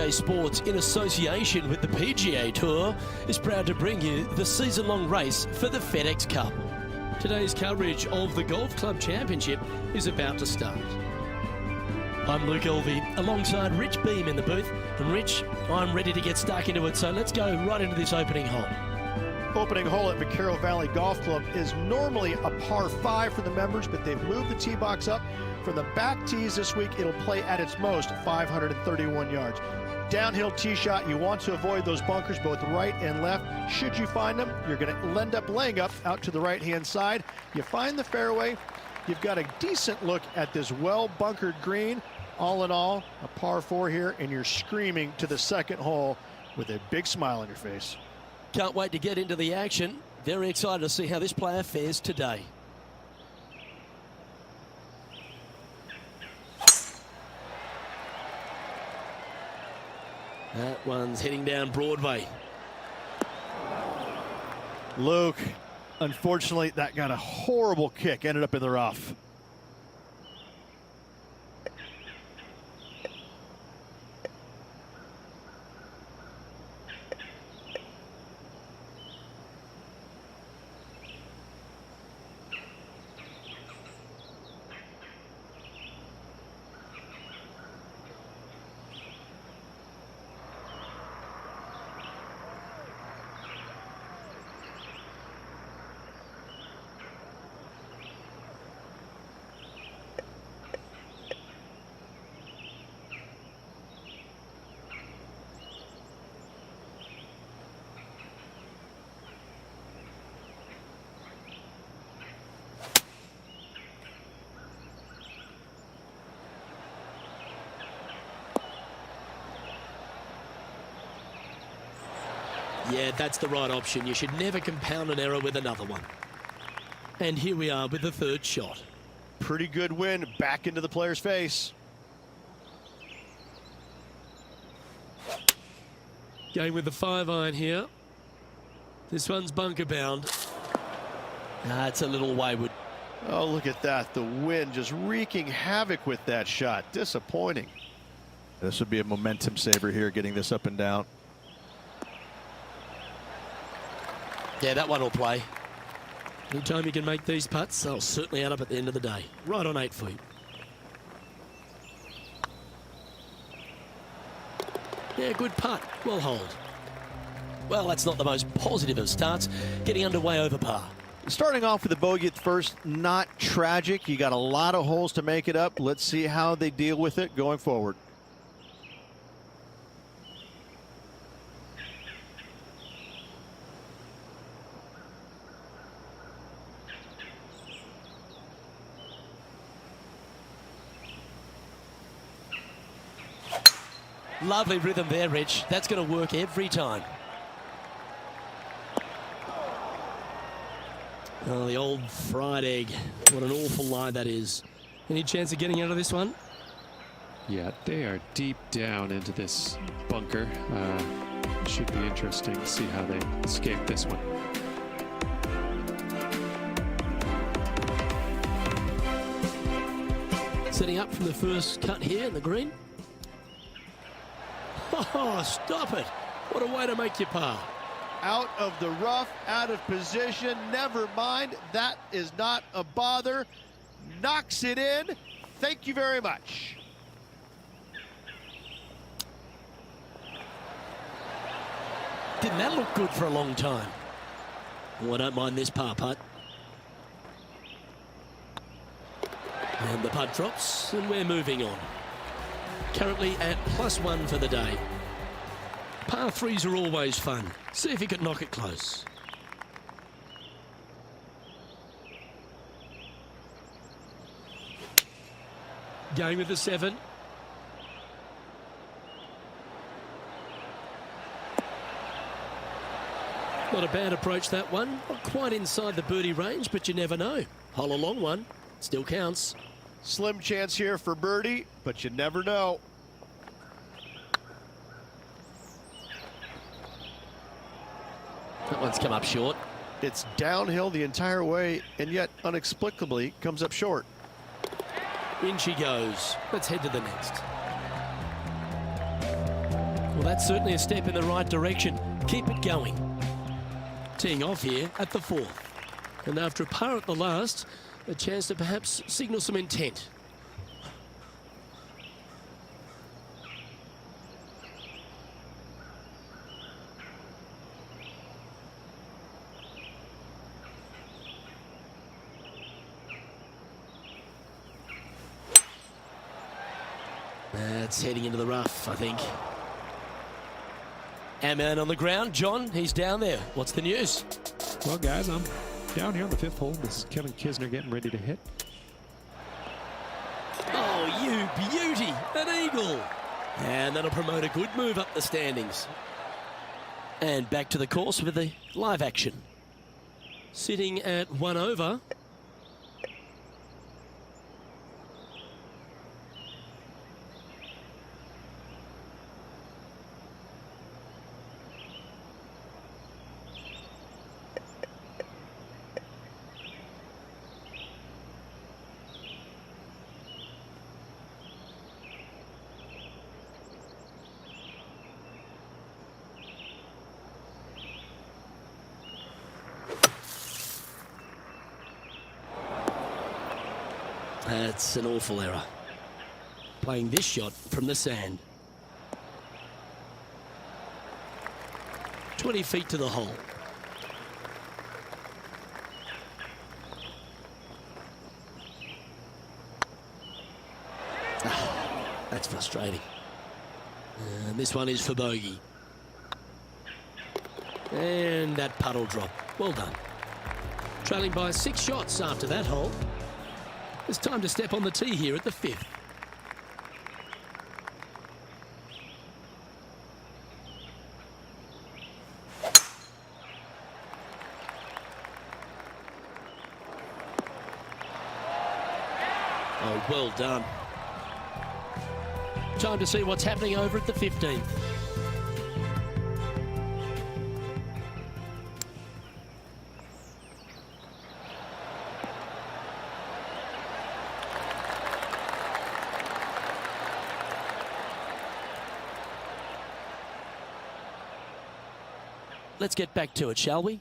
PGA Sports, in association with the PGA Tour, is proud to bring you the season-long race for the FedEx Cup. Today's coverage of the Golf Club Championship is about to start. I'm Luke Elvey, alongside Rich Beam in the booth. And Rich, I'm ready to get stuck into it, so let's go right into this opening hole. Opening hole at Vaquero Valley Golf Club is normally a par 5 for the members, but they've moved the tee box up. From the back tees this week, it'll play at its most 531 yards. Downhill tee shot, you want to avoid those bunkers both right and left. Should you find them, you're going to end up laying up out to the right-hand side. You find the fairway, you've got a decent look at this well-bunkered green. All in all, a par 4 here, and you're screaming to the second hole with a big smile on your face. Can't wait to get into the action. Very excited to see how this player fares today. That one's heading down Broadway. Luke, unfortunately, that got a horrible kick, ended up in the rough. Yeah, that's the right option. You should never compound an error with another one. And here we are with the third shot. Pretty good win back into the player's face. Going with the 5-iron here. This one's bunker bound. It's a little wayward. Oh, look at that. The wind just wreaking havoc with that shot. Disappointing. This would be a momentum saver here, getting this up and down. Yeah, that one will play. Anytime you can make these putts, they'll certainly add up at the end of the day. Right on 8 feet. Yeah, good putt. Well hold. Well, that's not the most positive of starts. Getting underway over par. Starting off with a bogey at first, not tragic. You got a lot of holes to make it up. Let's see how they deal with it going forward. Lovely rhythm there, Rich. That's going to work every time. Oh, the old fried egg. What an awful lie that is. Any chance of getting out of this one? Yeah, they are deep down into this bunker. Should be interesting to see how they escape this one. Setting up from the first cut here in the green. Oh, stop it. What a way to make your par. Out of the rough, out of position. Never mind. That is not a bother. Knocks it in. Thank you very much. Didn't that look good for a long time? Oh, I don't mind this par putt. And the putt drops, and we're moving on. Currently at +1 for the day. Par 3s are always fun. See if you can knock it close. Going with the 7. Not a bad approach, that one. Not quite inside the birdie range, but you never know. Hole a long one. Still counts. Slim chance here for birdie, but you never know. That one's come up short. It's downhill the entire way, and yet inexplicably comes up short. In she goes. Let's head to the next. that's certainly a step in the right direction. Keep it going. Teeing off here at the 4th. And after a par at the last, a chance to perhaps signal some intent. That's heading into the rough, I think. Our man on the ground, John, he's down there. What's the news? Well, guys, I'm down here on the 5th hole. This is Kevin Kisner getting ready to hit. Oh, you beauty! An eagle! And that'll promote a good move up the standings. And back to the course with the live action. Sitting at 1 over. That's an awful error. Playing this shot from the sand. 20 feet to the hole. That's frustrating. And this one is for bogey. And that puddle drop. Well done. Trailing by 6 shots after that hole. It's time to step on the tee here at the 5th. Oh, well done. Time to see what's happening over at the 15th. Let's get back to it, shall we?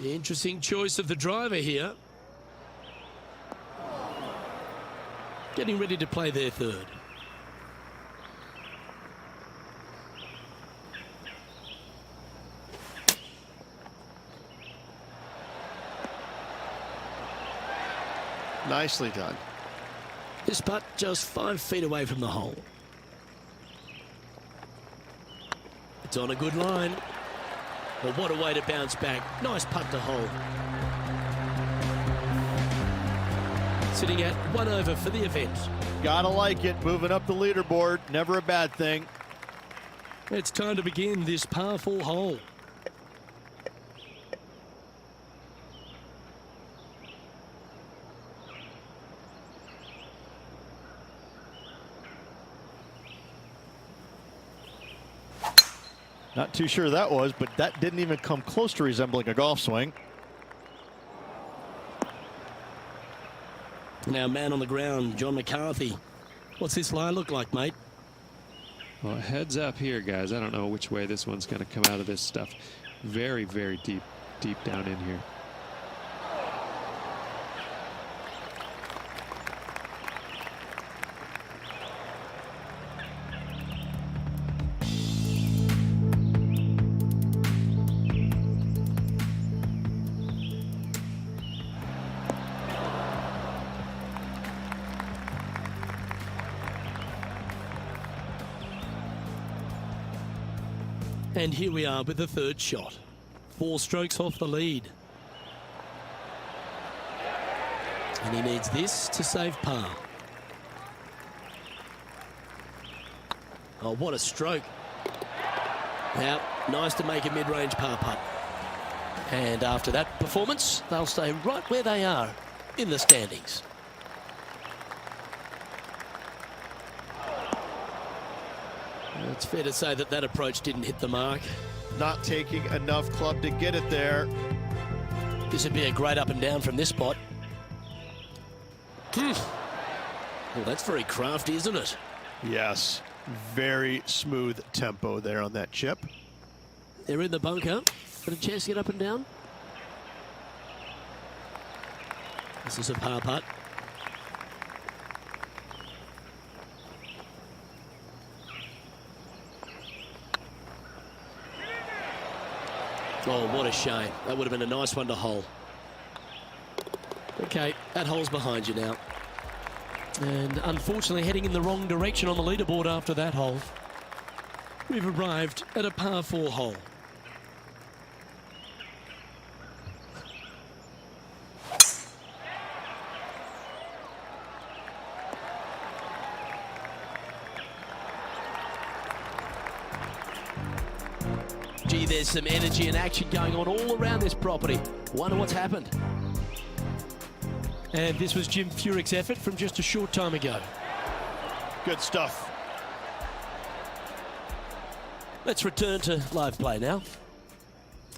The interesting choice of the driver here. Getting ready to play their 3rd. Nicely done. This putt just 5 feet away from the hole. It's on a good line. But what a way to bounce back. Nice putt to hole. Sitting at 1 over for the event. Gotta like it. Moving up the leaderboard. Never a bad thing. It's time to begin this par 4 hole. Not too sure that was, but that didn't even come close to resembling a golf swing. Now, man on the ground, John McCarthy. What's this lie look like, mate? Well, heads up here, guys. I don't know which way this one's going to come out of this stuff. Very, very deep down in here. And here we are with the 3rd shot. 4 strokes off the lead. And he needs this to save par. Oh, what a stroke. Now, nice to make a mid-range par putt. And after that performance, they'll stay right where they are in the standings. It's fair to say that that approach didn't hit the mark. Not taking enough club to get it there. This would be a great up and down from this spot. Well, that's very crafty, isn't it? Yes, very smooth tempo there on that chip. They're in the bunker. Got a chance to get up and down. This is a par putt. Oh, what a shame. That would have been a nice one to hole. Okay, that hole's behind you now. And unfortunately heading in the wrong direction on the leaderboard after that hole. We've arrived at a par 4 hole. Gee, there's some energy and action going on all around this property. Wonder what's happened. And this was Jim Furyk's effort from just a short time ago. Good stuff. Let's return to live play now.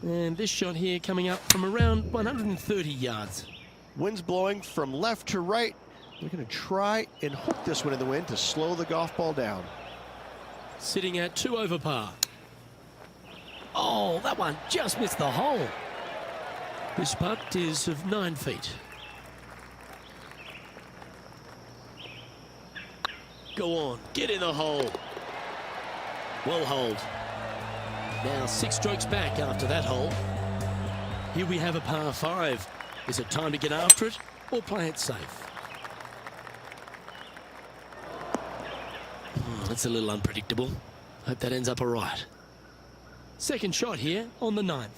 And this shot here coming up from around 130 yards. Wind's blowing from left to right. We're going to try and hook this one in the wind to slow the golf ball down. Sitting at 2 over par. Oh, that one just missed the hole. This putt is of 9 feet. Go on, get in the hole. Well holed. Now 6 strokes back after that hole. Here we have a par 5. Is it time to get after it or play it safe? That's a little unpredictable. Hope that ends up all right. Second shot here on the 9th.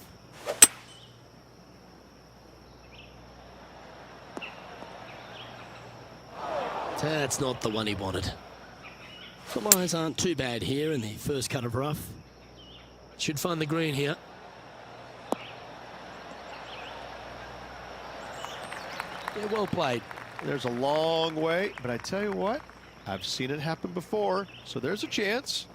That's not the one he wanted. The lies aren't too bad here in the first cut of rough. Should find the green here. Yeah, well played. There's a long way, but I tell you what, I've seen it happen before, so there's a chance.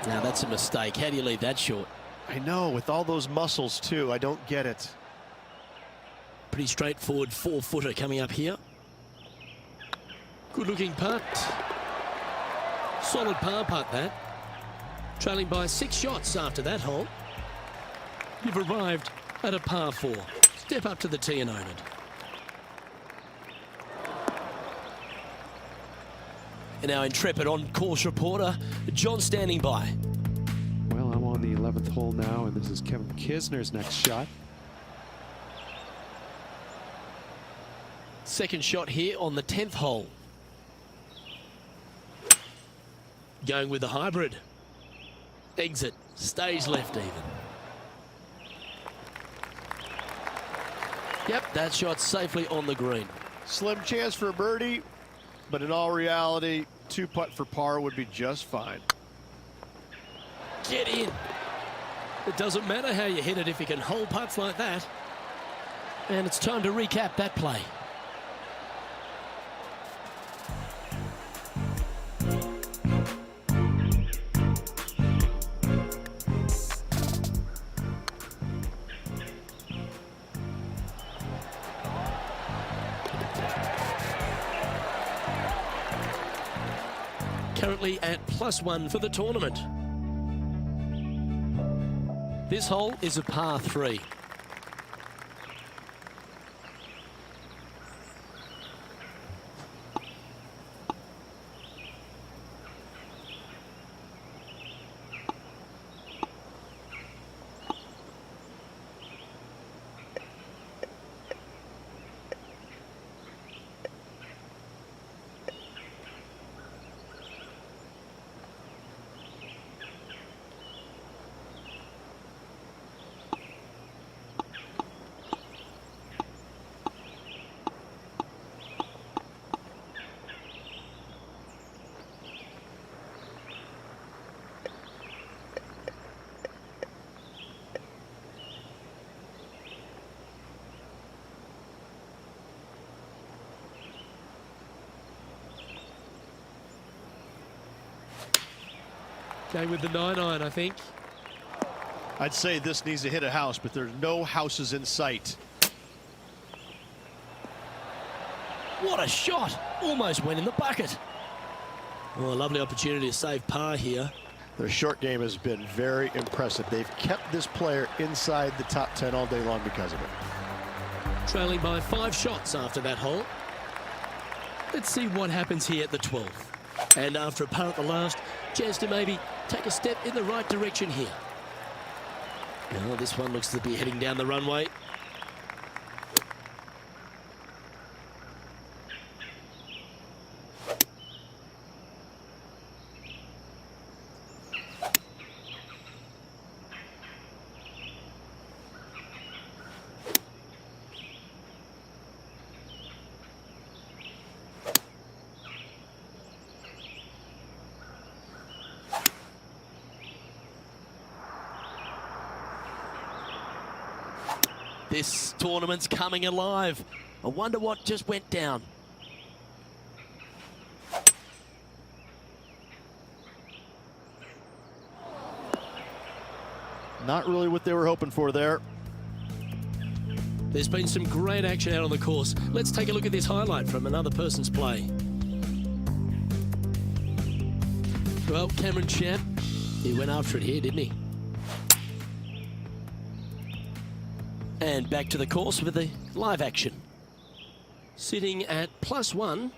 Now that's a mistake. How do you leave that short? I know, with all those muscles too, I don't get it. Pretty straightforward 4-footer coming up here. Good looking putt. Solid par putt that. Trailing by 6 shots after that hole. You've arrived at a par 4. Step up to the tee and own it. And our intrepid on-course reporter, John, standing by. Well, I'm on the 11th hole now, and this is Kevin Kisner's next shot. Second shot here on the 10th hole. Going with the hybrid. Exit. Stays left even. Yep, that shot safely on the green. Slim chance for a birdie, but in all reality, 2-putt for par would be just fine. Get in. It doesn't matter how you hit it if you can hold putts like that. And it's time to recap that play. Currently at +1 for the tournament. This hole is a par 3. Going with the 9-iron, I think. I'd say this needs to hit a house, but there's no houses in sight. What a shot! Almost went in the bucket. Oh, a lovely opportunity to save par here. Their short game has been very impressive. They've kept this player inside the top 10 all day long because of it. Trailing by 5 shots after that hole. Let's see what happens here at the 12th. And after a par at the last, chance to maybe take a step in the right direction here. Now, this one looks to be heading down the runway. This tournament's coming alive. I wonder what just went down. Not really what they were hoping for there. There's been some great action out on the course. Let's take a look at this highlight from another person's play. Well, Cameron Champ, he went after it here, didn't he? And back to the course with the live action. Sitting at +1.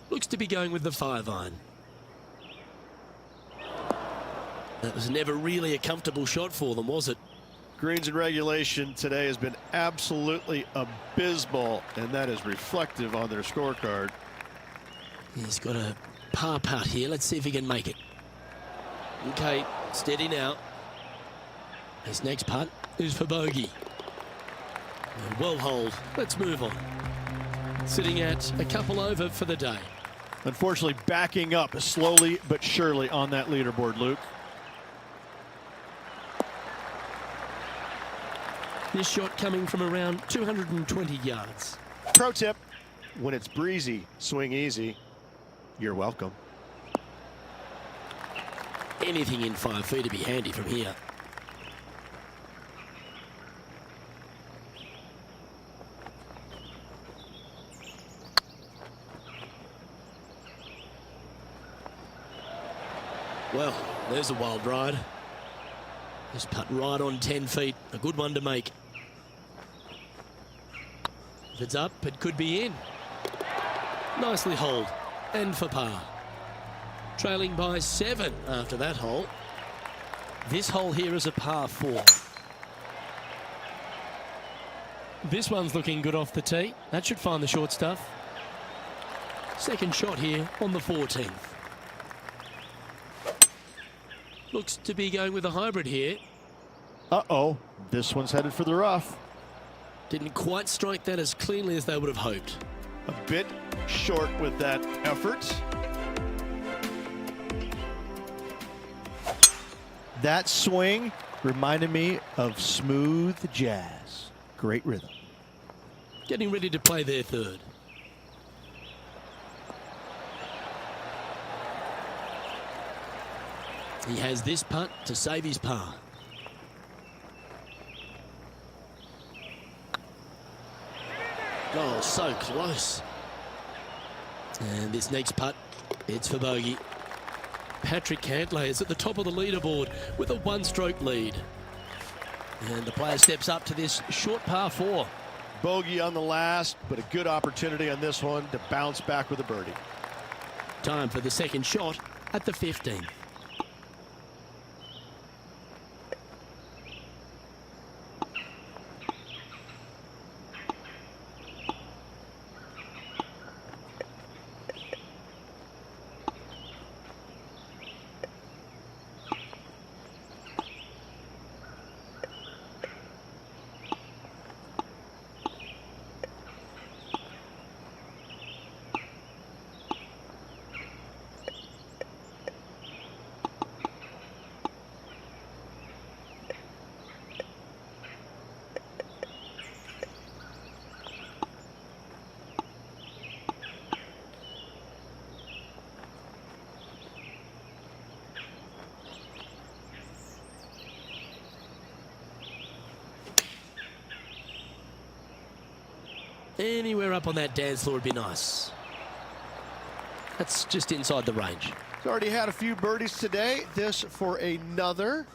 Looks to be going with the 5-iron. That was never really a comfortable shot for them, was it? Greens in regulation today has been absolutely abysmal, and that is reflective on their scorecard. He's got a par putt here. Let's see if he can make it. Okay, steady now. His next putt is for bogey. Well holed. Let's move on. Sitting at a couple over for the day. Unfortunately, backing up slowly but surely on that leaderboard, Luke. This shot coming from around 220 yards. Pro tip, when it's breezy, swing easy. You're welcome. Anything in 5 feet to be handy from here. Well, there's a wild ride. This putt right on 10 feet. A good one to make. If it's up, it could be in. Nicely holed. And for par. Trailing by 7 after that hole. This hole here is a par 4. This one's looking good off the tee. That should find the short stuff. Second shot here on the 14th. Looks to be going with a hybrid here. Uh-oh, this one's headed for the rough. Didn't quite strike that as cleanly as they would have hoped. A bit short with that effort. That swing reminded me of smooth jazz. Great rhythm. Getting ready to play their third. He has this putt to save his par. Oh, so close. And this next putt, it's for bogey. Patrick Cantlay is at the top of the leaderboard with a 1-stroke lead. And the player steps up to this short par 4. Bogey on the last, but a good opportunity on this one to bounce back with a birdie. Time for the second shot at the 15th. Anywhere up on that dance floor would be nice. That's just inside the range. He's already had a few birdies today. This for another.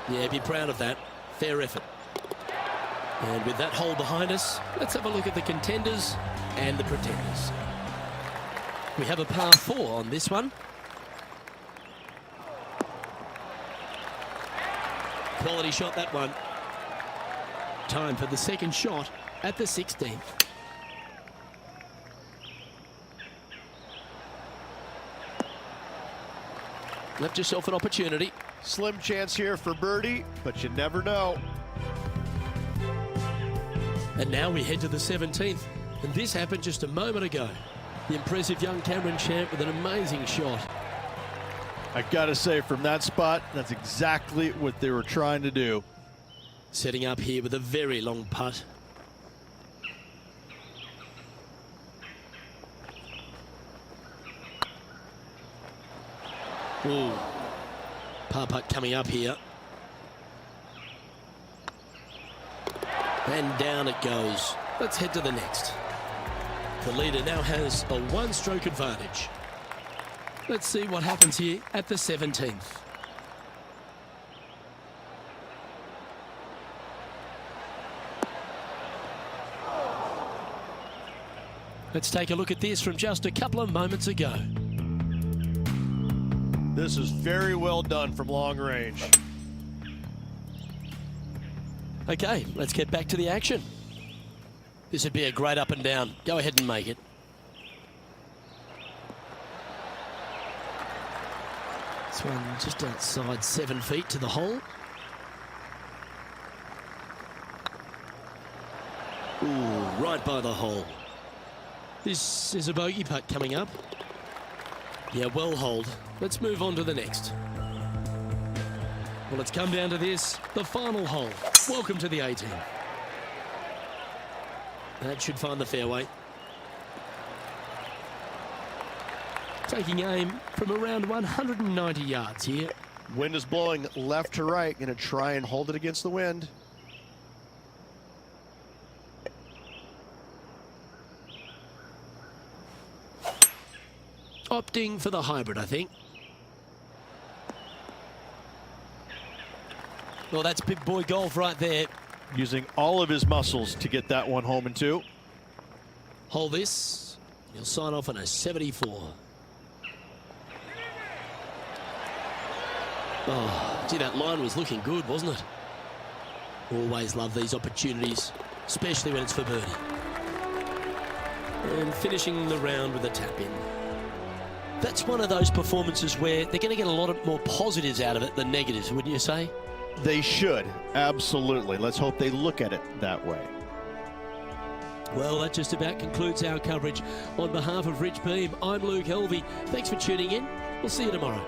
Yeah, be proud of that. Fair effort. And with that hole behind us, let's have a look at the contenders and the pretenders. We have a par 4 on this one. Quality shot, that one. Time for the second shot at the 16th. Left yourself an opportunity. Slim chance here for birdie, but you never know. And now we head to the 17th. And this happened just a moment ago. The impressive young Cameron Champ with an amazing shot. I gotta say, from that spot, that's exactly what they were trying to do. Setting up here with a very long putt. Ooh. Par putt coming up here. And down it goes. Let's head to the next. The leader now has a one-stroke advantage. Let's see what happens here at the 17th. Let's take a look at this from just a couple of moments ago. This is very well done from long range. Okay, let's get back to the action. This would be a great up and down. Go ahead and make it. This one just outside 7 feet to the hole. Ooh, right by the hole. This is a bogey putt coming up. Yeah, well holed. Let's move on to the next. Well, it's come down to this, the final hole. Welcome to the 18th. That should find the fairway. Taking aim from around 190 yards here. Wind is blowing left to right. Going to try and hold it against the wind. Opting for the hybrid, I think. Well, that's big boy golf right there. Using all of his muscles to get that one home in 2. Hold this. You'll sign off on a 74. Oh, gee, that line was looking good, wasn't it? Always love these opportunities, especially when it's for birdie. And finishing the round with a tap in. That's one of those performances where they're going to get a lot more positives out of it than negatives, wouldn't you say? They should, absolutely. Let's hope they look at it that way. Well, that just about concludes our coverage. On behalf of Rich Beam, I'm Luke Helvey. Thanks for tuning in. We'll see you tomorrow.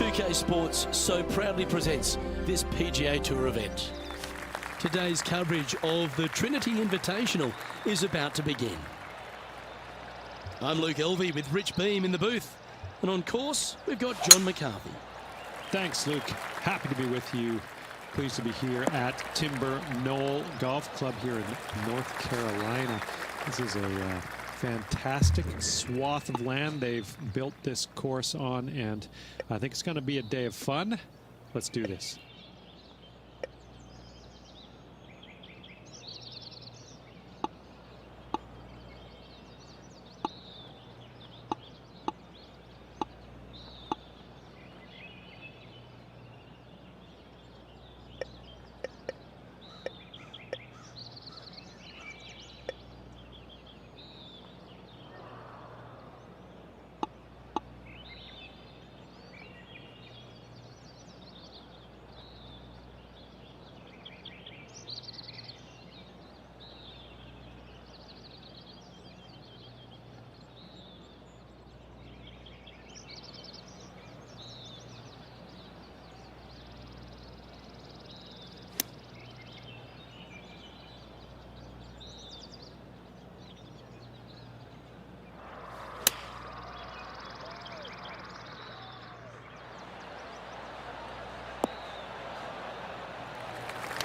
2K Sports so proudly presents this PGA Tour event. Today's coverage of the Trinity Invitational is about to begin. I'm Luke Elvey with Rich Beam in the booth. And on course, we've got John McCarthy. Thanks, Luke. Happy to be with you. Pleased to be here at Timber Knoll Golf Club here in North Carolina. This is a fantastic swath of land they've built this course on, and I think it's going to be a day of fun. Let's do this.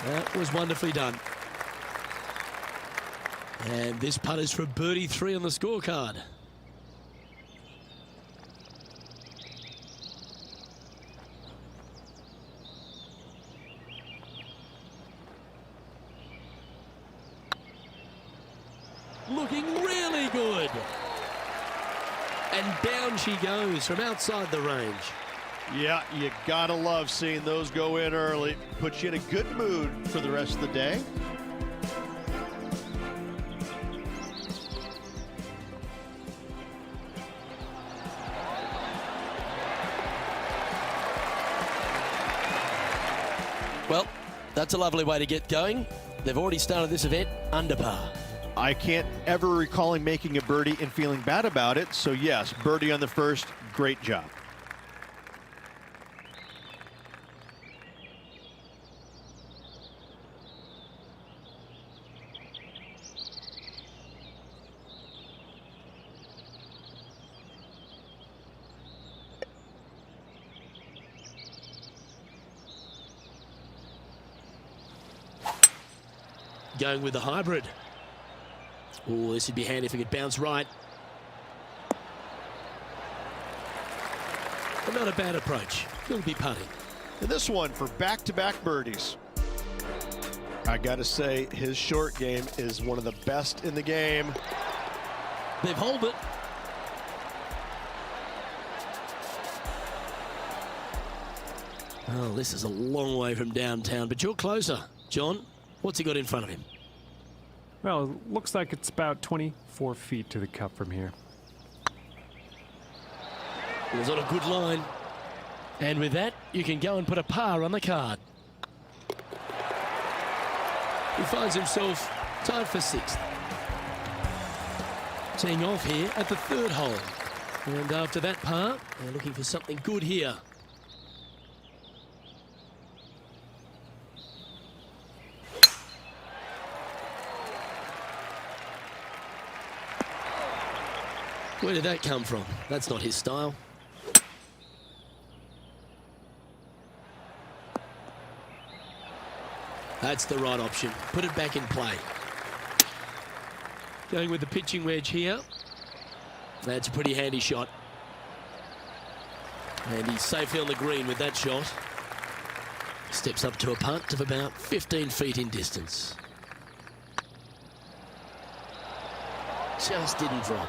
That was wonderfully done. And this putt is for birdie 3 on the scorecard. Looking really good. And down she goes from outside the range. Yeah, you gotta love seeing those go in early. Puts you in a good mood for the rest of the day. Well, that's a lovely way to get going. They've already started this event under par. I can't ever recall him making a birdie and feeling bad about it. So yes, birdie on the first, great job. Going with the hybrid. Oh, this would be handy if it could bounce right. But not a bad approach. He'll be putting. And this one for back-to-back birdies. I gotta say, his short game is one of the best in the game. They've holed it. Oh, this is a long way from downtown, but you're closer. John, what's he got in front of him? Well, it looks like it's about 24 feet to the cup from here. It was on a good line. And with that, you can go and put a par on the card. He finds himself tied for 6th. Teeing off here at the 3rd hole. And after that par, they're looking for something good here. Where did that come from? That's not his style. That's the right option. Put it back in play. Going with the pitching wedge here. That's a pretty handy shot. And he's safely on the green with that shot. Steps up to a putt of about 15 feet in distance. Just didn't drop.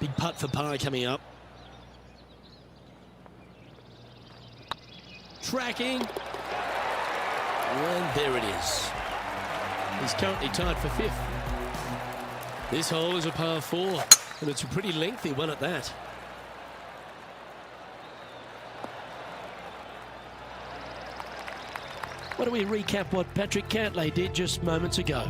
Big putt for par coming up. Tracking. And there it is. He's currently tied for 5th. This hole is a par 4, and it's a pretty lengthy one at that. Why don't we recap what Patrick Cantlay did just moments ago?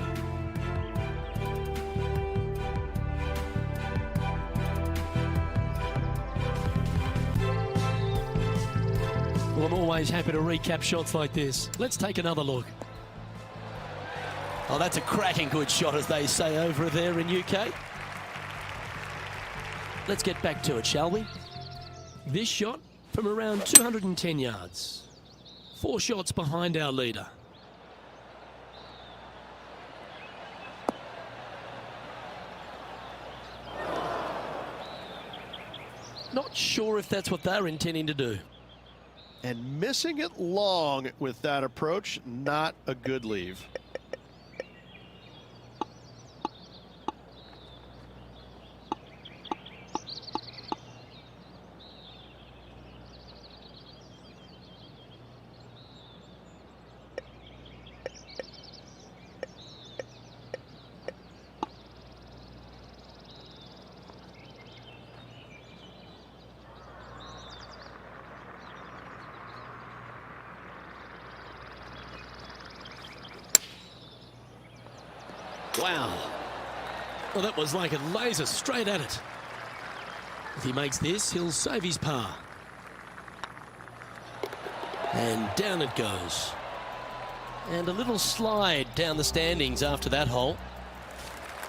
I'm always happy to recap shots like this. Let's take another look. Oh, that's a cracking good shot, as they say over there in UK. Let's get back to it, shall we? This shot from around 210 yards. 4 shots behind our leader. Not sure if that's what they're intending to do. And missing it long with that approach, not a good leave. Wow. Well, that was like a laser straight at it. If he makes this, he'll save his par. And down it goes. And a little slide down the standings after that hole.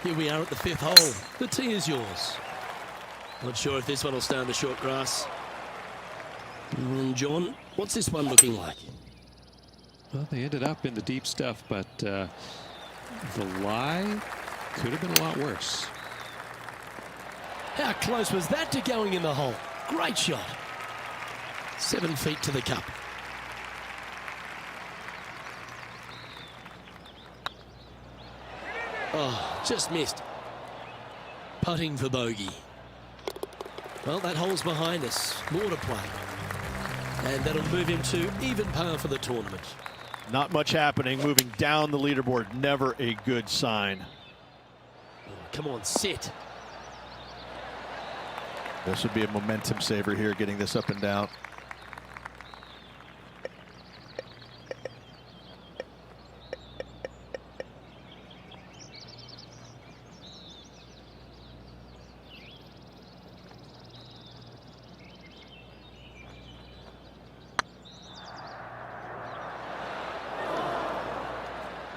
Here we are at the 5th hole. The tee is yours. Not sure if this one will stay on the short grass. John, what's this one looking like? Well, they ended up in the deep stuff, but the lie could have been a lot worse. How close was that to going in the hole? Great shot. 7 feet to the cup. Oh, just missed. Putting for bogey. Well, that hole's behind us. More to play. And that'll move him to even par for the tournament. Not much happening. Moving down the leaderboard, never a good sign. Oh, come on, sit. This would be a momentum saver here, getting this up and down.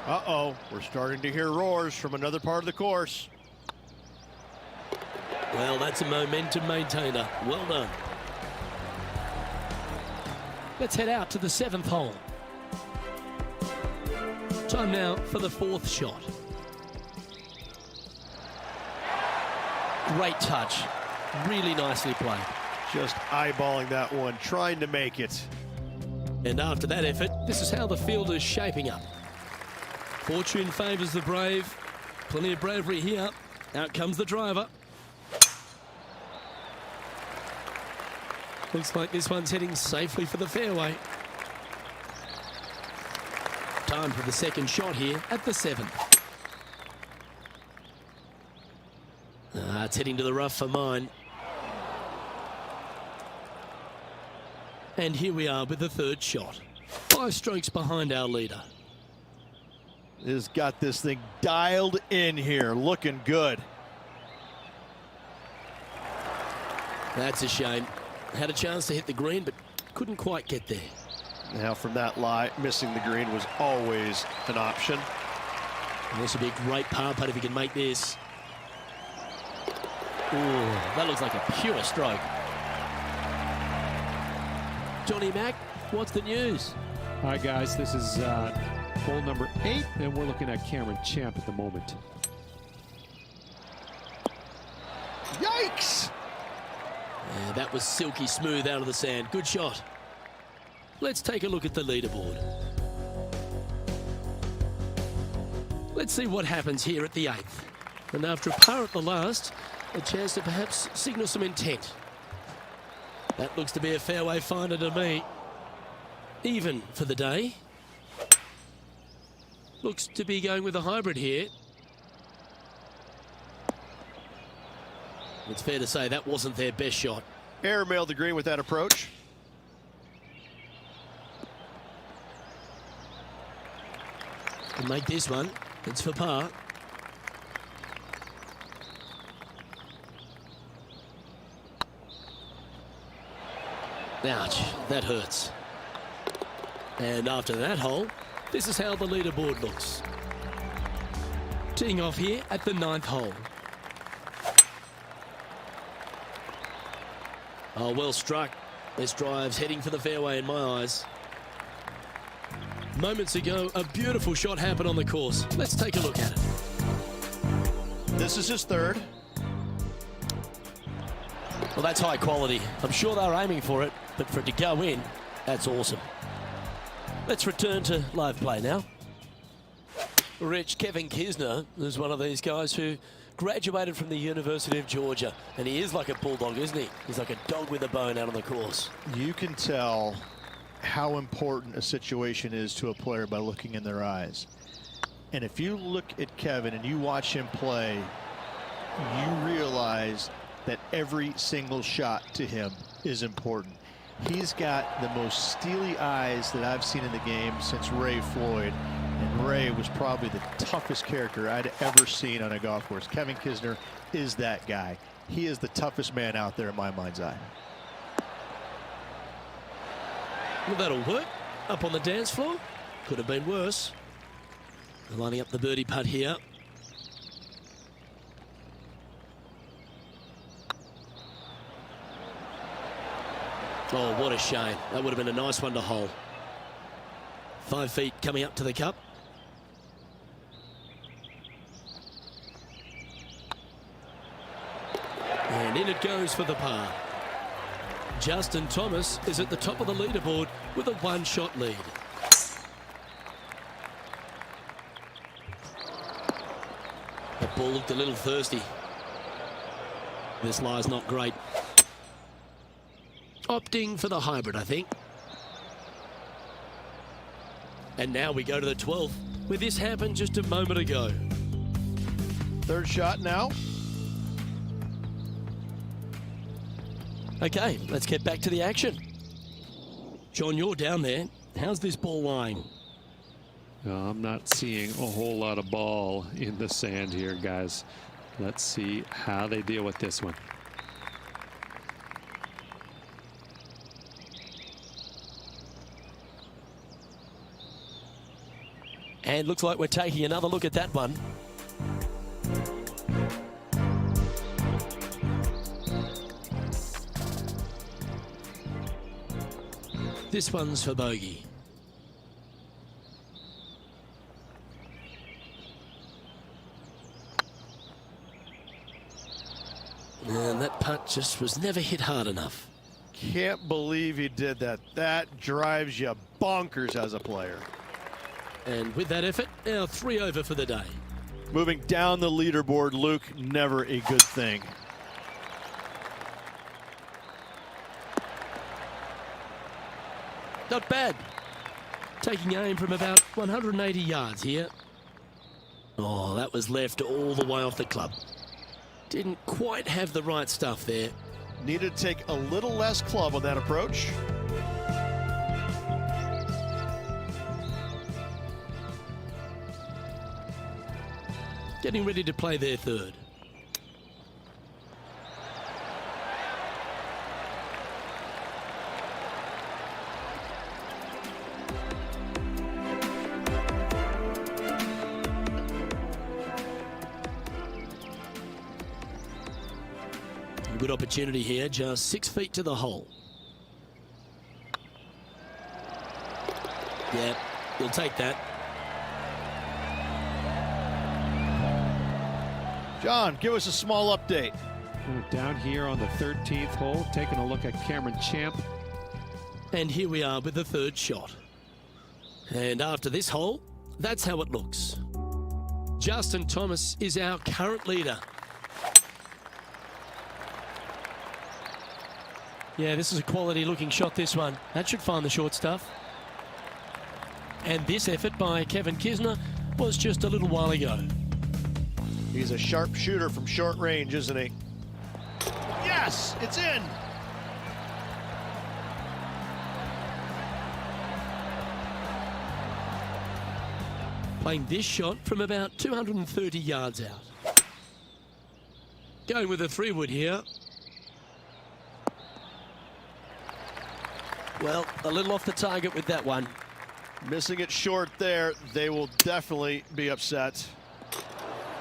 Uh-oh, we're starting to hear roars from another part of the course. Well, that's a momentum maintainer. Well done. Let's head out to the 7th hole. Time now for the 4th shot. Great touch. Really nicely played. Just eyeballing that one, trying to make it. And after that effort, this is how the field is shaping up. Fortune favours the brave. Plenty of bravery here. Out comes the driver. Looks like this one's heading safely for the fairway. Time for the 2nd shot here at the 7th. It's heading to the rough for mine. And here we are with the 3rd shot. 5 strokes behind our leader. Has got this thing dialed in here, looking good. That's a shame. Had a chance to hit the green, but couldn't quite get there. Now from that lie, missing the green was always an option. And this would be a great par putt if he can make this. Ooh, that looks like a pure stroke. Johnny Mack, what's the news? Hi, guys. This is hole number 8, and we're looking at Cameron Champ at the moment. Yikes! Yeah, that was silky smooth out of the sand. Good shot. Let's take a look at the leaderboard. Let's see what happens here at the 8th. And after a par at the last, a chance to perhaps signal some intent. That looks to be a fairway finder to me. Even for the day. Looks to be going with a hybrid here. It's fair to say that wasn't their best shot. Airmailed the green with that approach. Can make this one. It's for par. Ouch, that hurts. And after that hole, this is how the leaderboard looks. Teeing off here at the 9th hole. Oh, well struck. This drive's heading for the fairway in my eyes. Moments ago, a beautiful shot happened on the course. Let's take a look at it. This is his third. Well, that's high quality. I'm sure they're aiming for it, but for it to go in, that's awesome. Let's return to live play now. Rich, Kevin Kisner is one of these guys who graduated from the University of Georgia, and he is like a bulldog, isn't he? He's like a dog with a bone out on the course. You can tell how important a situation is to a player by looking in their eyes. And if you look at Kevin and you watch him play, you realize that every single shot to him is important. He's got the most steely eyes that I've seen in the game since Ray Floyd. And Ray was probably the toughest character I'd ever seen on a golf course. Kevin Kisner is that guy. He is the toughest man out there in my mind's eye. Well, that'll work. Up on the dance floor. Could have been worse. Lining up the birdie putt here. Oh, what a shame. That would have been a nice one to hole. 5 feet coming up to the cup. And in it goes for the par. Justin Thomas is at the top of the leaderboard with a 1-shot lead. That ball looked a little thirsty. This lie's not great. Opting for the hybrid, I think. And now we go to the 12th, where this happened just a moment ago. Third shot now. Okay, let's get back to the action. John, you're down there. How's this ball lying? I'm not seeing a whole lot of ball in the sand here, guys. Let's see how they deal with this one. And looks like we're taking another look at that one. This one's for bogey. And that putt just was never hit hard enough. Can't believe he did that. That drives you bonkers as a player. And with that effort, now 3 over for the day. Moving down the leaderboard, Luke, never a good thing. Not bad. Taking aim from about 180 yards here. Oh, that was left all the way off the club. Didn't quite have the right stuff there. Needed to take a little less club on that approach. Getting ready to play their third. A good opportunity here, just 6 feet to the hole. Yeah, we'll take that. John, give us a small update. We're down here on the 13th hole, taking a look at Cameron Champ. And here we are with the third shot. And after this hole, that's how it looks. Justin Thomas is our current leader. Yeah, this is a quality looking shot, this one. That should find the short stuff. And this effort by Kevin Kisner was just a little while ago. He's a sharp shooter from short range, isn't he? Yes, it's in. Playing this shot from about 230 yards out. Going with a 3-wood here. Well, a little off the target with that one. Missing it short there. They will definitely be upset.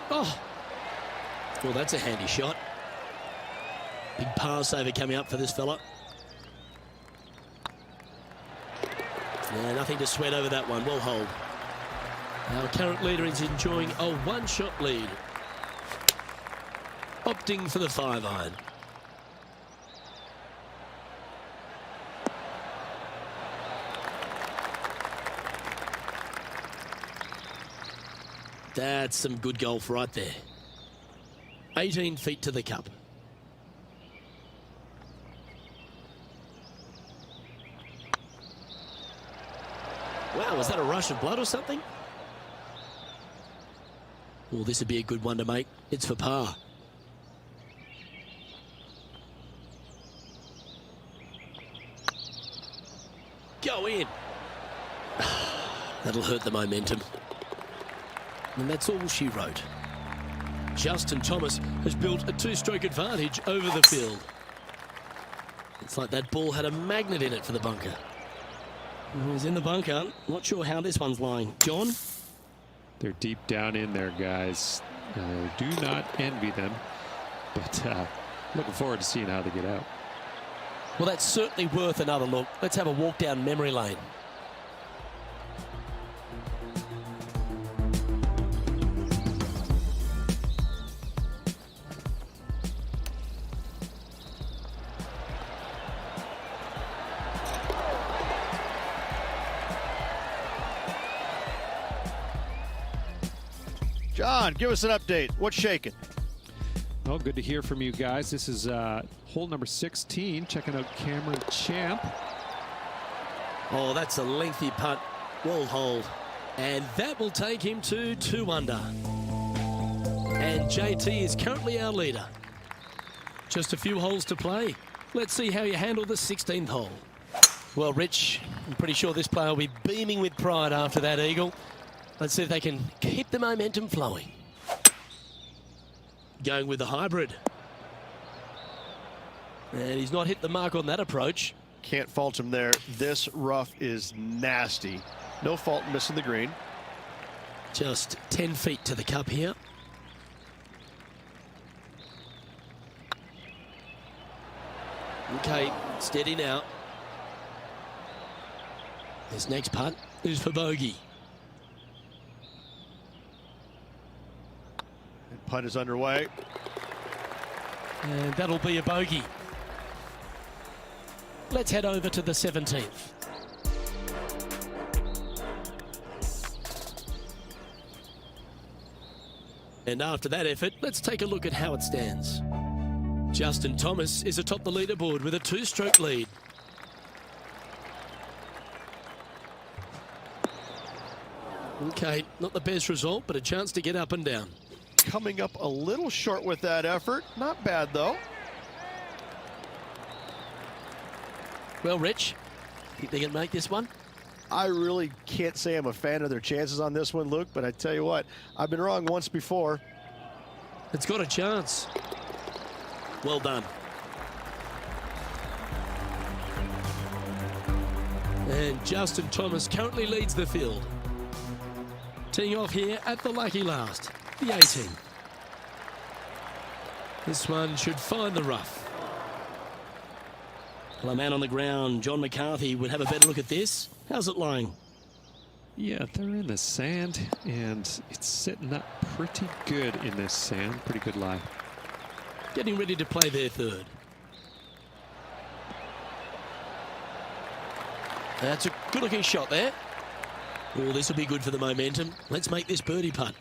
Oh, well, that's a handy shot. Big par saver coming up for this fella. Yeah, nothing to sweat over that one. Well hold. Our current leader is enjoying a one-shot lead. Opting for the 5-iron. That's some good golf right there. 18 feet to the cup. Wow, was that a rush of blood or something? Well, this would be a good one to make. It's for par. Go in. That'll hurt the momentum. And that's all she wrote. Justin Thomas has built a two-stroke advantage over the field. It's like that ball had a magnet in it for the bunker. He's in the bunker. Not sure how this one's lying. John? They're deep down in there, guys. Do not envy them, but looking forward to seeing how they get out. Well, that's certainly worth another look. Let's have a walk down memory lane. John, give us an update. What's shaking? Well, good to hear from you guys. This is hole number 16. Checking out Cameron Champ. Oh, that's a lengthy putt. Well hold. And that will take him to 2 under. And JT is currently our leader. Just a few holes to play. Let's see how you handle the 16th hole. Well, Rich, I'm pretty sure this player will be beaming with pride after that eagle. Let's see if they can keep the momentum flowing. Going with the hybrid. And he's not hit the mark on that approach. Can't fault him there. This rough is nasty. No fault missing the green. Just 10 feet to the cup here. Okay, steady now. This next putt is for bogey. And putt is underway. And that'll be a bogey. Let's head over to the 17th. And after that effort, let's take a look at how it stands. Justin Thomas is atop the leaderboard with a 2-stroke lead. Okay, not the best result, but a chance to get up and down. Coming up a little short with that effort. Not bad, though. Well, Rich, think they can make this one? I really can't say I'm a fan of their chances on this one, Luke, but I tell you what, I've been wrong once before. It's got a chance. Well done. And Justin Thomas currently leads the field. Teeing off here at the lucky last, the 18. This one should find the rough. Well, a man on the ground, John McCarthy, would have a better look at this. How's it lying? Yeah, they're in the sand, and it's sitting up pretty good in this sand. Pretty good lie. Getting ready to play their third. That's a good-looking shot there. Oh, this will be good for the momentum. Let's make this birdie putt.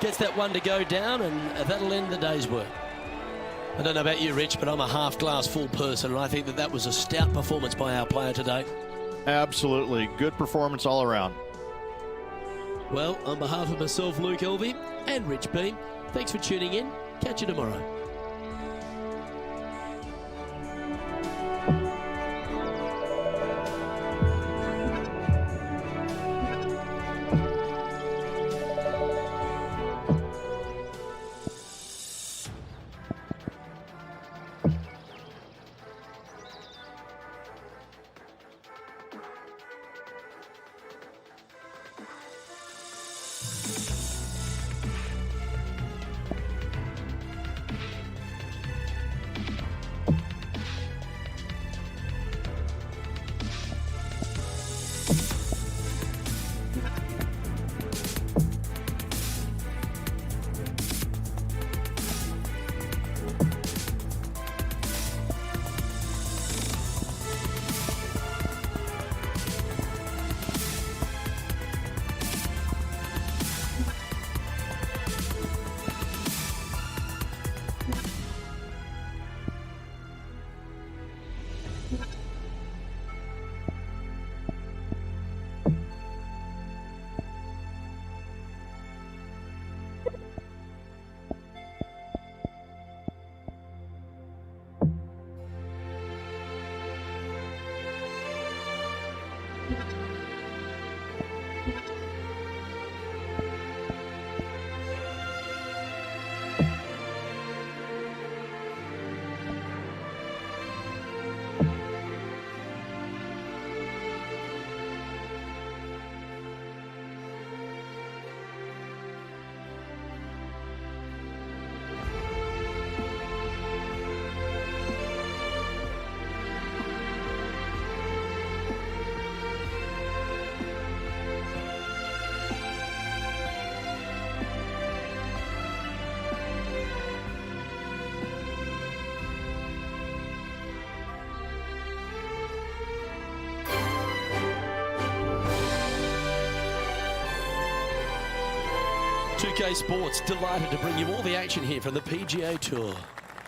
Gets that one to go down, and that'll end the day's work. I don't know about you, Rich, but I'm a half-glass full person, and I think that that was a stout performance by our player today. Absolutely. Good performance all around. Well, on behalf of myself, Luke Elvey, and Rich Beam, thanks for tuning in. Catch you tomorrow. PGA Sports delighted to bring you all the action here from the PGA Tour.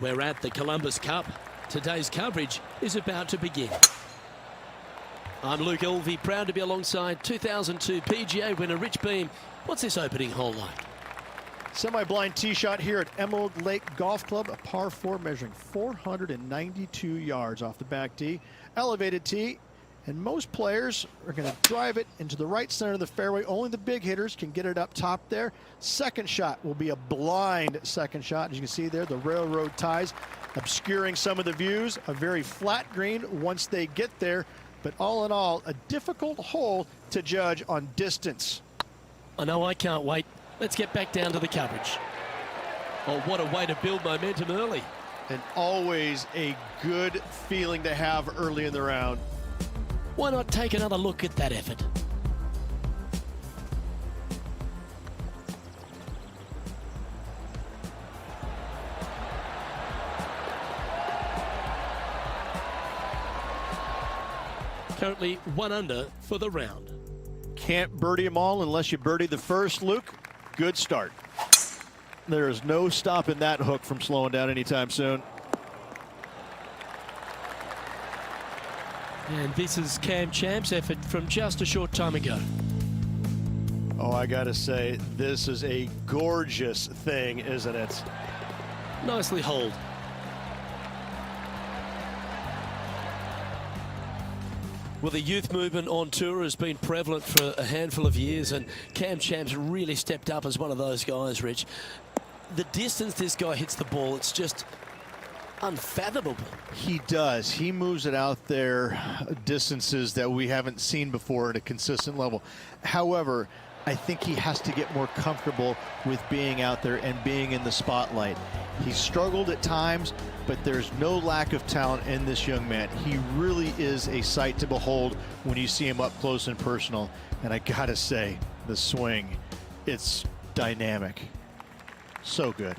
We're at the Columbus Cup. Today's coverage is about to begin. I'm Luke Elvey, proud to be alongside 2002 PGA winner Rich Beam. What's this opening hole like? Semi-blind tee shot here at Emerald Lake Golf Club, a par 4 measuring 492 yards off the back tee. Elevated tee, and most players are going to drive it into the right center of the fairway. Only the big hitters can get it up top there. Second shot will be a blind second shot. As you can see there, the railroad ties obscuring some of the views. A very flat green once they get there, but all in all, a difficult hole to judge on distance. I know, I can't wait. Let's get back down to the coverage. Oh, what a way to build momentum early. And always a good feeling to have early in the round. Why not take another look at that effort? Currently 1 under for the round. Can't birdie them all unless you birdie the first, Luke. Good start. There is no stopping that hook from slowing down anytime soon. And this is Cam Champ's effort from just a short time ago. Oh, I gotta say, this is a gorgeous thing, isn't it? Nicely holed. Well, the youth movement on tour has been prevalent for a handful of years, and Cam Champ's really stepped up as one of those guys, Rich. The distance this guy hits the ball, it's just unfathomable. He does. He moves it out there distances that we haven't seen before at a consistent level. However, I think he has to get more comfortable with being out there and being in the spotlight. He struggled at times, but there's no lack of talent in this young man. He really is a sight to behold when you see him up close and personal. And I gotta say, the swing, it's dynamic. So good.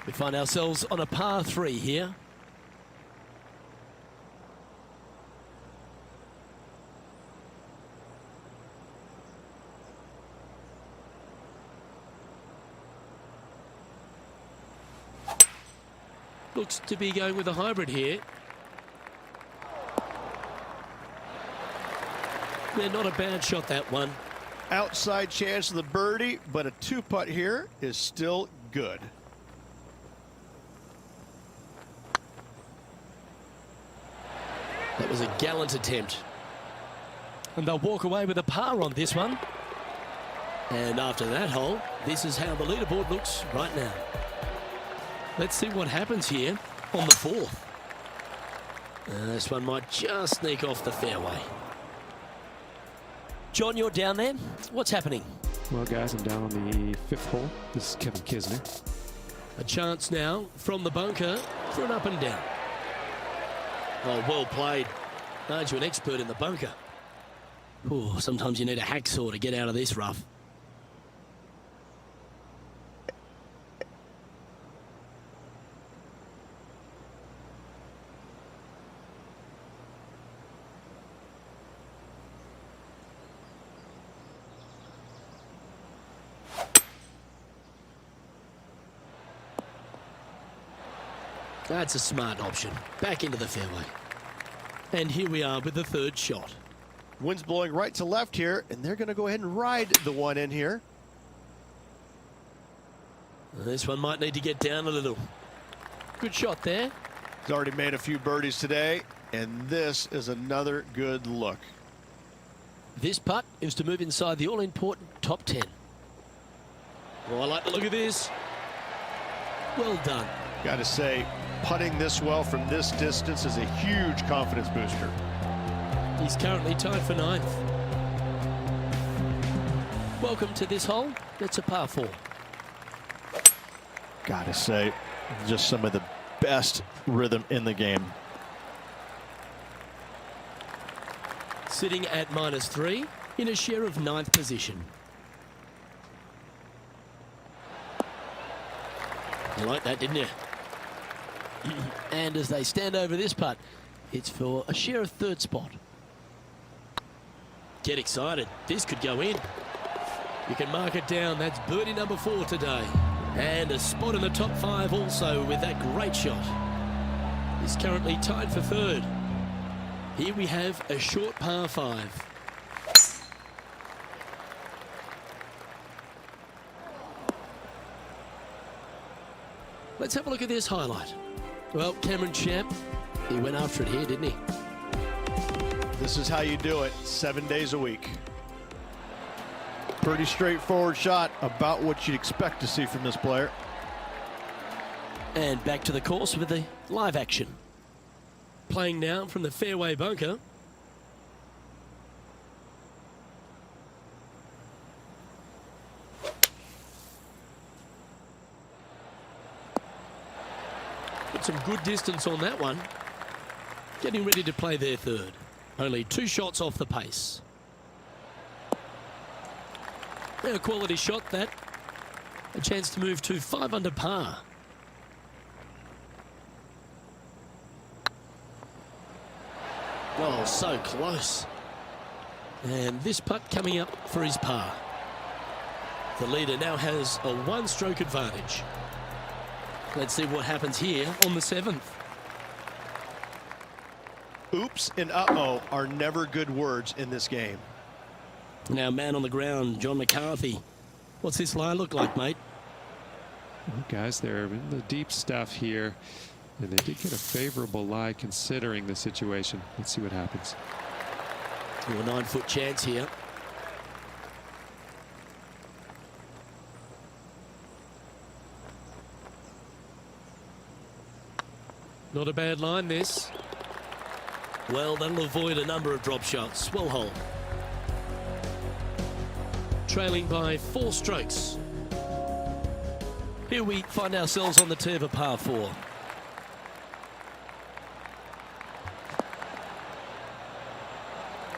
We find ourselves on a par 3 here. Looks to be going with a hybrid here. Yeah, not a bad shot, that one. Outside chance of the birdie, but a 2-putt here is still good. That was a gallant attempt. And they'll walk away with a par on this one. And after that hole, this is how the leaderboard looks right now. Let's see what happens here on the 4th. This one might just sneak off the fairway. John, you're down there. What's happening? Well, guys, I'm down on the 5th hole. This is Kevin Kisner. A chance now from the bunker for an up and down. Oh, well played. Aren't you an expert in the bunker? Ooh, sometimes you need a hacksaw to get out of this rough. That's a smart option. Back into the fairway. And here we are with the 3rd shot. Wind's blowing right to left here, and they're going to go ahead and ride the one in here. This one might need to get down a little. Good shot there. He's already made a few birdies today, and this is another good look. This putt is to move inside the all-important top 10. Oh, I like the look of this. Well done. Got to say, putting this well from this distance is a huge confidence booster. He's currently tied for 9th. Welcome to this hole. It's a par 4. Got to say, just some of the best rhythm in the game. Sitting at -3 in a share of 9th position. You like that, didn't you? And as they stand over this putt, it's for a share of 3rd spot. Get excited. This could go in. You can mark it down. That's birdie number 4 today. And a spot in the top 5 also with that great shot. He's currently tied for 3rd. Here we have a short par 5. Let's have a look at this highlight. Well, Cameron Champ, he went after it here, didn't he? This is how you do it 7 days a week. Pretty straightforward shot, about what you'd expect to see from this player. And back to the course with the live action. Playing now from the fairway bunker. Put some good distance on that one. Getting ready to play their 3rd. Only 2 shots off the pace. A quality shot that. A chance to move to 5 under par. Oh, so close. And this putt coming up for his par. The leader now has a 1-stroke advantage. Let's see what happens here on the 7th. Oops and uh-oh are never good words in this game. Now, man on the ground, John McCarthy. What's this lie look like, mate? Well, guys, they're in the deep stuff here, and they did get a favorable lie considering the situation. Let's see what happens. A 9-foot chance here. Not a bad line, this. Well, that'll avoid a number of drop shots. Well hole. Trailing by 4 strokes. Here we find ourselves on the tee of a par 4.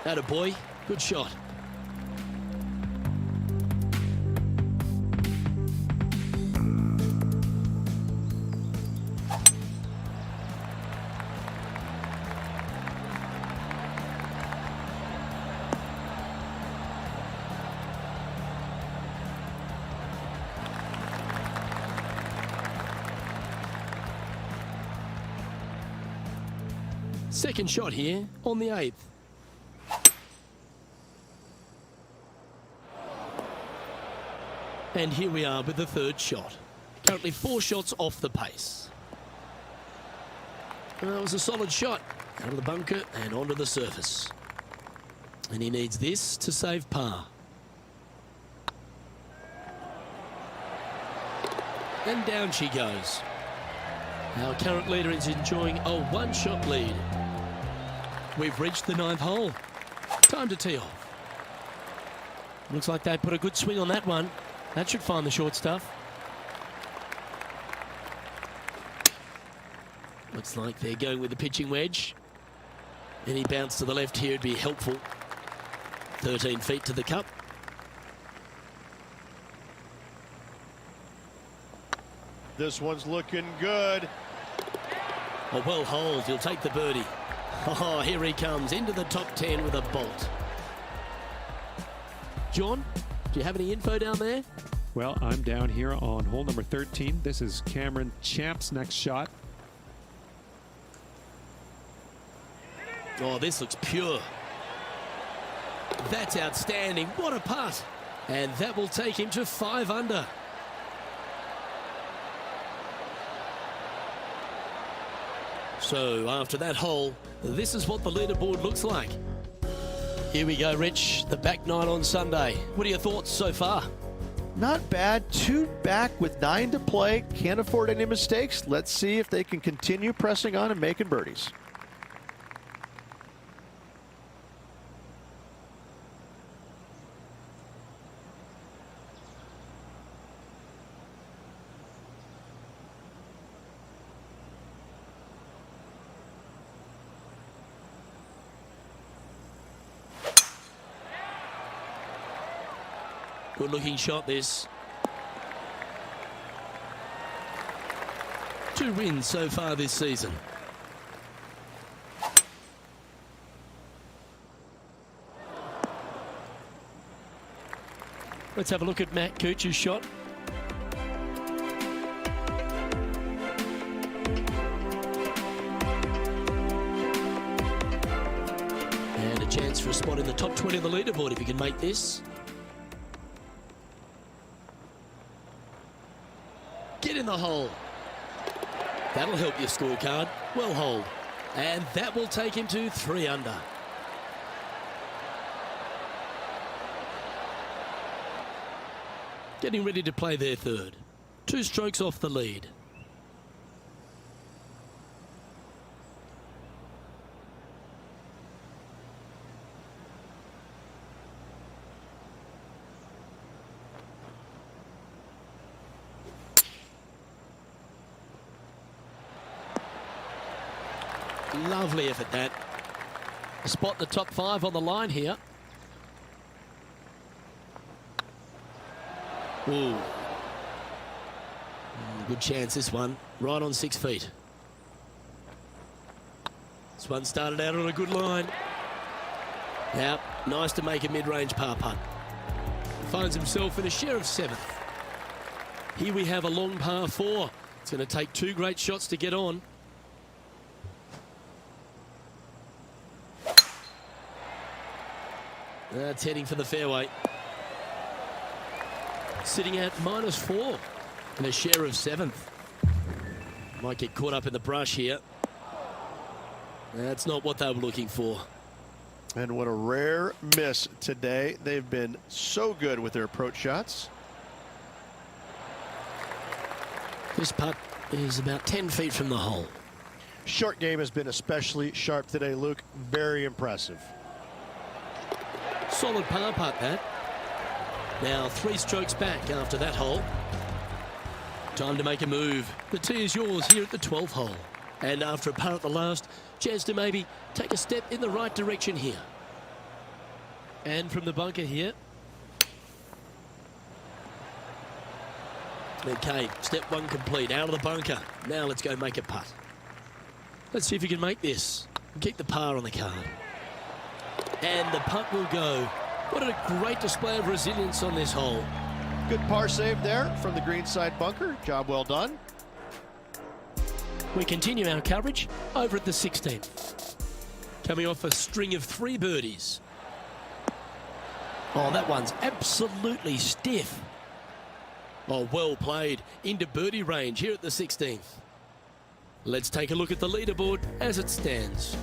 Attaboy, good shot. Second shot here on the 8th. And here we are with the 3rd shot. Currently 4 shots off the pace. Well, that was a solid shot. Out of the bunker and onto the surface. And he needs this to save par. And down she goes. Our current leader is enjoying a 1-shot lead. We've reached the 9th hole. Time to tee off. Looks like they put a good swing on that one. That should find the short stuff. Looks like they're going with the pitching wedge. Any bounce to the left here would be helpful. 13 feet to the cup. This one's looking good. A well holed. He'll take the birdie. Oh, here he comes into the top 10 with a bolt. John, do you have any info down there? Well, I'm down here on hole number 13. This is Cameron Champ's next shot. Oh, this looks pure. That's outstanding. What a putt. And that will take him to 5 under. So after that hole, this is what the leaderboard looks like. Here we go, Rich. The back nine on Sunday. What are your thoughts so far? Not bad. 2 back with 9 to play. Can't afford any mistakes. Let's see if they can continue pressing on and making birdies. Good looking shot this. 2 wins so far this season. Let's have a look at Matt Cooch's shot. And a chance for a spot in the top 20 of the leaderboard if you can make this. Get in the hole. That'll help your scorecard. Well holed. And that will take him to 3 under. Getting ready to play their third. 2 strokes off the lead. Lovely effort that. A spot in the top 5 on the line here. Ooh. Good chance this one. Right on 6 feet. This one started out on a good line. Now, nice to make a mid-range par putt. Finds himself in a share of 7th. Here we have a long par 4. It's going to take 2 great shots to get on. That's heading for the fairway. Sitting at -4 in a share of 7th. Might get caught up in the brush here. That's not what they were looking for. And what a rare miss today. They've been so good with their approach shots. This putt is about 10 feet from the hole. Short game has been especially sharp today, Luke. Very impressive. Solid par putt that. Now 3 strokes back after that hole. Time to make a move. The tee is yours here at the 12th hole. And after a par at the last, chance to maybe take a step in the right direction here. And from the bunker here. Okay, step 1 complete, out of the bunker. Now let's go make a putt. Let's see if you can make this. Keep the par on the card. And the putt will go. What a great display of resilience on this hole. Good par save there from the greenside bunker. Job well done. We continue our coverage over at the 16th. Coming off a string of 3 birdies. Oh, that one's absolutely stiff. Oh, well played. Into birdie range here at the 16th. Let's take a look at the leaderboard as it stands.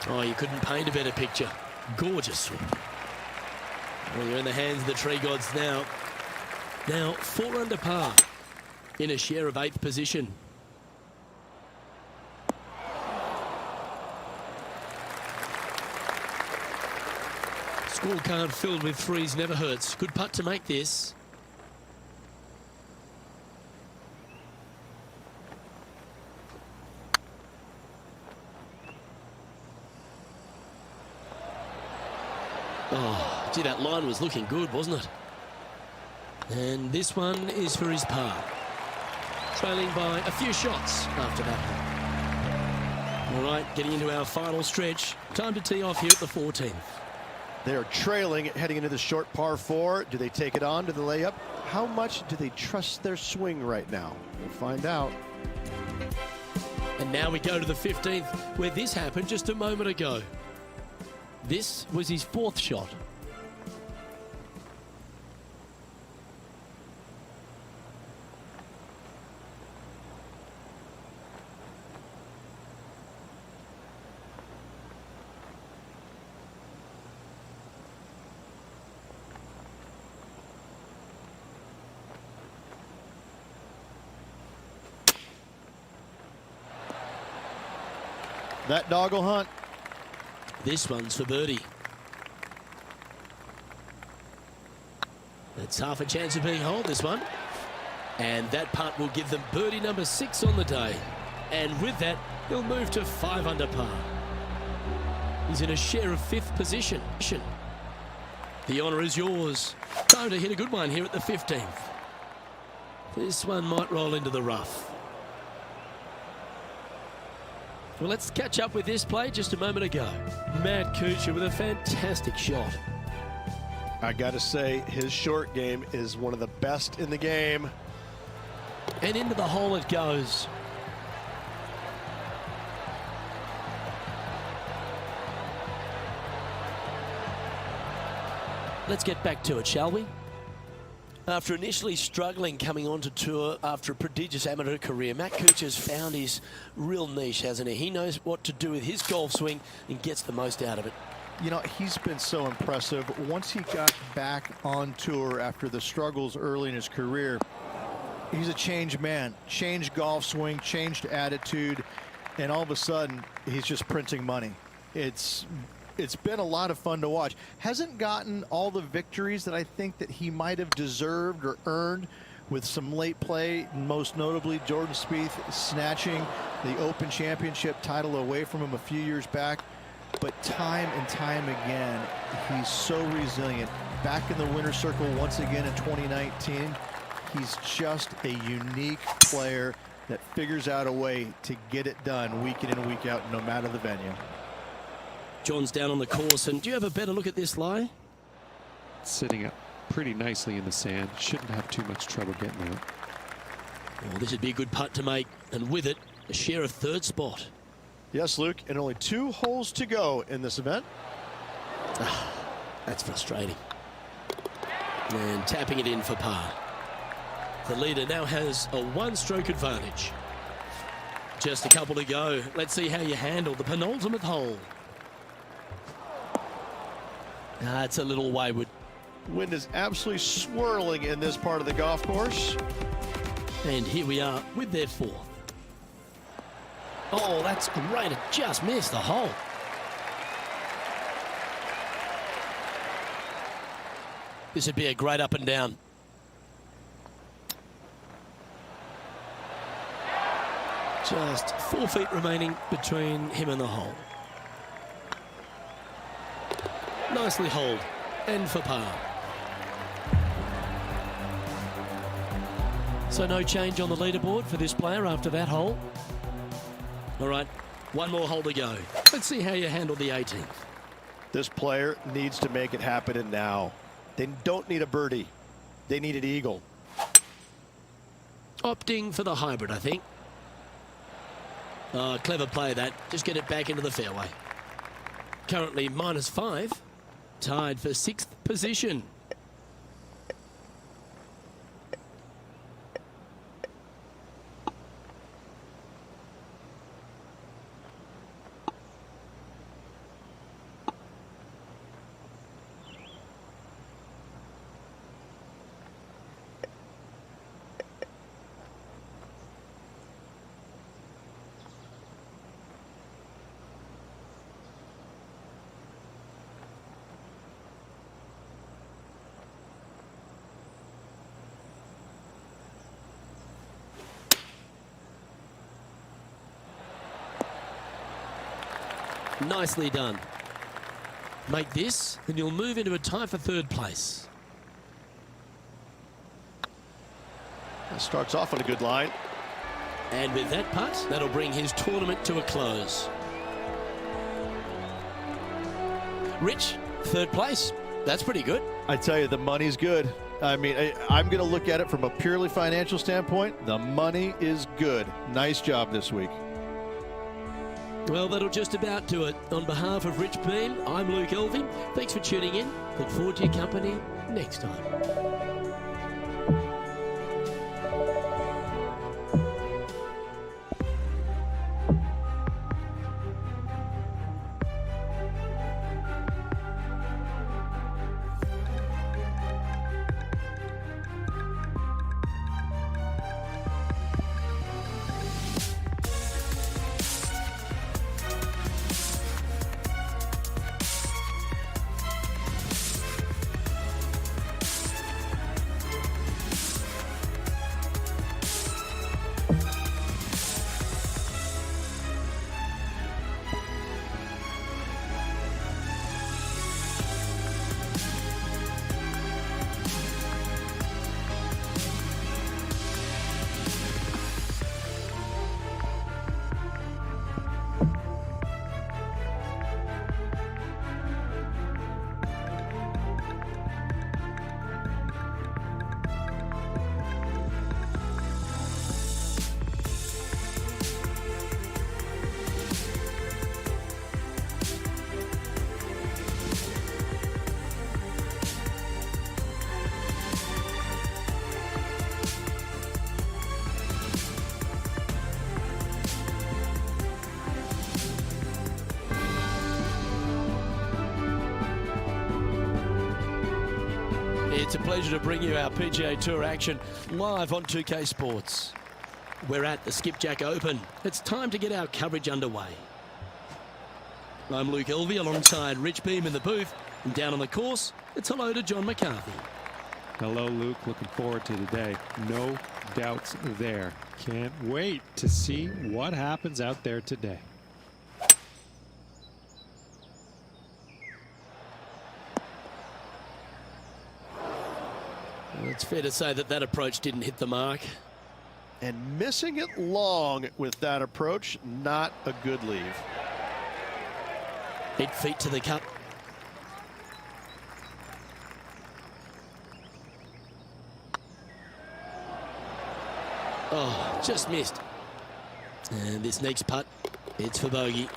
Oh, you couldn't paint a better picture. Gorgeous. Well, you're in the hands of the tree gods now. Now, 4 under par in a share of 8th position. Scorecard filled with 3s never hurts. Good putt to make this. Oh, gee, that line was looking good, wasn't it? And this one is for his par. Trailing by a few shots after that one. All right, getting into our final stretch. Time to tee off here at the 14th. They are trailing heading into the short par 4. Do they take it on to the layup? How much do they trust their swing right now? We'll find out. And now we go to the 15th, where this happened just a moment ago. This was his 4th shot. That dog will hunt. This one's for birdie. It's half a chance of being holed, this one. And that putt will give them birdie number 6 on the day. And with that, he'll move to 5 under par. He's in a share of 5th position. The honour is yours. Time to hit a good one here at the 15th. This one might roll into the rough. Well, let's catch up with this play just a moment ago. Matt Kuchar with a fantastic shot. I gotta say, his short game is one of the best in the game. And into the hole it goes. Let's get back to it, shall we? After initially struggling coming onto tour after a prodigious amateur career, Matt Kuchar's found his real niche, hasn't he? He knows what to do with his golf swing and gets the most out of it. You know, he's been so impressive. Once he got back on tour after the struggles early in his career, he's a changed man. Changed golf swing, changed attitude, and all of a sudden, he's just printing money. It's been a lot of fun to watch. Hasn't gotten all the victories that I think that he might have deserved or earned with some late play, most notably Jordan Spieth snatching the Open Championship title away from him a few years back. But time and time again, he's so resilient. Back in the winner's circle once again in 2019. He's just a unique player that figures out a way to get it done week in and week out, no matter the venue. John's down on the course, and do you have a better look at this lie? Sitting up pretty nicely in the sand. Shouldn't have too much trouble getting out. Well, this would be a good putt to make, and with it, a share of 3rd spot. Yes, Luke, and only 2 holes to go in this event. That's frustrating. And tapping it in for par. The leader now has a 1-stroke advantage. Just a couple to go. Let's see how you handle the penultimate hole. It's a little wayward. Wind is absolutely swirling in this part of the golf course. And here we are with their 4th. Oh, that's great. It just missed the hole. This would be a great up and down. Just 4 feet remaining between him and the hole. Nicely holed, and for par. So no change on the leaderboard for this player after that hole. All right, 1 more hole to go. Let's see how you handle the 18th. This player needs to make it happen and now. They don't need a birdie. They need an eagle. Opting for the hybrid, I think. Clever play that. Just get it back into the fairway. Currently -5. Tied for 6th position. Nicely done. Make this, and you'll move into a tie for 3rd place. That starts off on a good line. And with that putt, that'll bring his tournament to a close. Rich, 3rd place. That's pretty good. I tell you, the money's good. I mean, I'm going to look at it from a purely financial standpoint. The money is good. Nice job this week. Well, that'll just about do it. On behalf of Rich Beam, I'm Luke Elving. Thanks for tuning in. Look forward to your company next time. It's a pleasure to bring you our PGA Tour action live on 2K Sports. We're at the Skipjack Open. It's time to get our coverage underway. I'm Luke Elvey alongside Rich Beam in the booth. And down on the course, it's hello to John McCarthy. Hello, Luke. Looking forward to today. No doubts there. Can't wait to see what happens out there today. Well, it's fair to say that that approach didn't hit the mark. And missing it long with that approach, not a good leave. 8 feet to the cup. Oh, just missed. And this next putt, it's for bogey.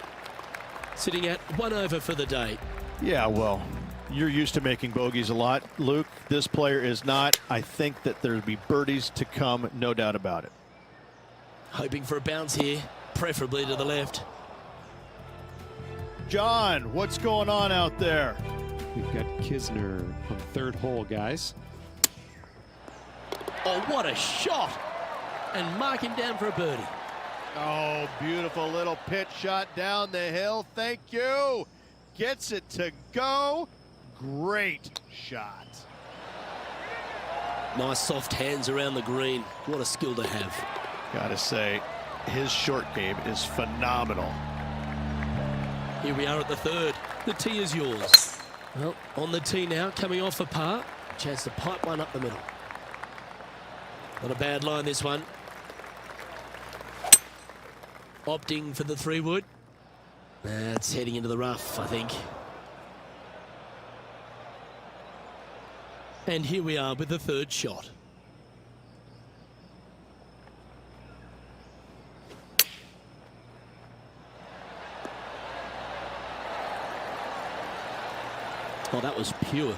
Sitting at 1 over for the day. Yeah, well, you're used to making bogeys a lot, Luke. This player is not. I think that there'll be birdies to come, no doubt about it. Hoping for a bounce here, preferably to the left. John, what's going on out there? We've got Kisner on the 3rd hole, guys. Oh, what a shot! And mark him down for a birdie. Oh, beautiful little pitch shot down the hill. Thank you. Gets it to go. Great shot. Nice soft hands around the green. What a skill to have. Gotta say, his short game is phenomenal. Here we are at the 3rd. The tee is yours. Well, on the tee now, coming off a par. Chance to pipe one up the middle. Not a bad line, this one. Opting for the 3-wood. That's heading into the rough, I think. And here we are with the 3rd shot. Oh, that was pure.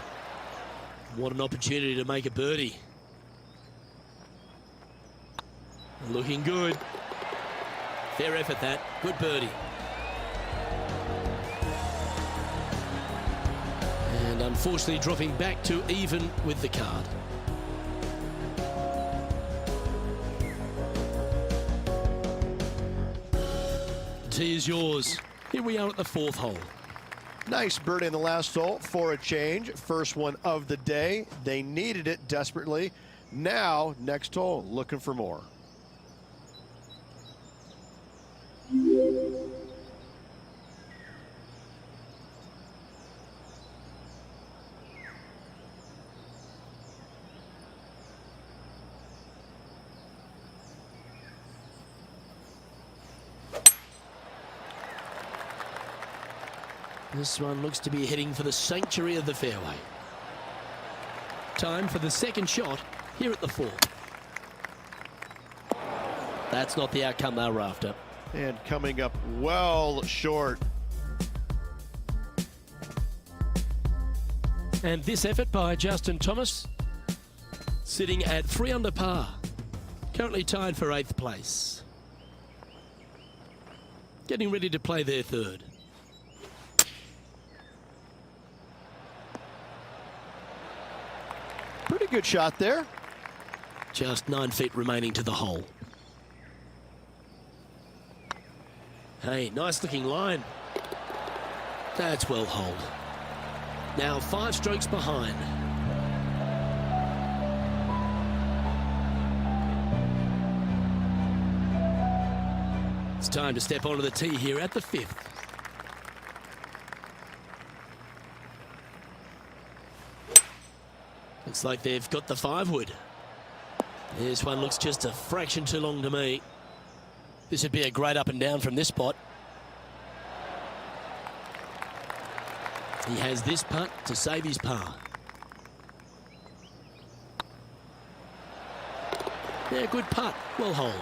What an opportunity to make a birdie. Looking good. Fair effort that. Good birdie. And unfortunately dropping back to even with the card. The tee is yours. Here we are at the 4th hole. Nice birdie in the last hole for a change. First one of the day. They needed it desperately. Now, next hole, looking for more. This one looks to be heading for the sanctuary of the fairway. Time for the 2nd shot here at the 4th. That's not the outcome they were after. And coming up well short. And this effort by Justin Thomas, sitting at 3 under par. Currently tied for 8th place. Getting ready to play their 3rd. Pretty good shot there. Just 9 feet remaining to the hole. Hey, nice looking line. That's well holed. Now 5 strokes behind. It's time to step onto the tee here at the 5th. Looks like they've got the 5-wood. This one looks just a fraction too long to me. This would be a great up and down from this spot. He has this putt to save his par. Yeah, good putt. Well holed.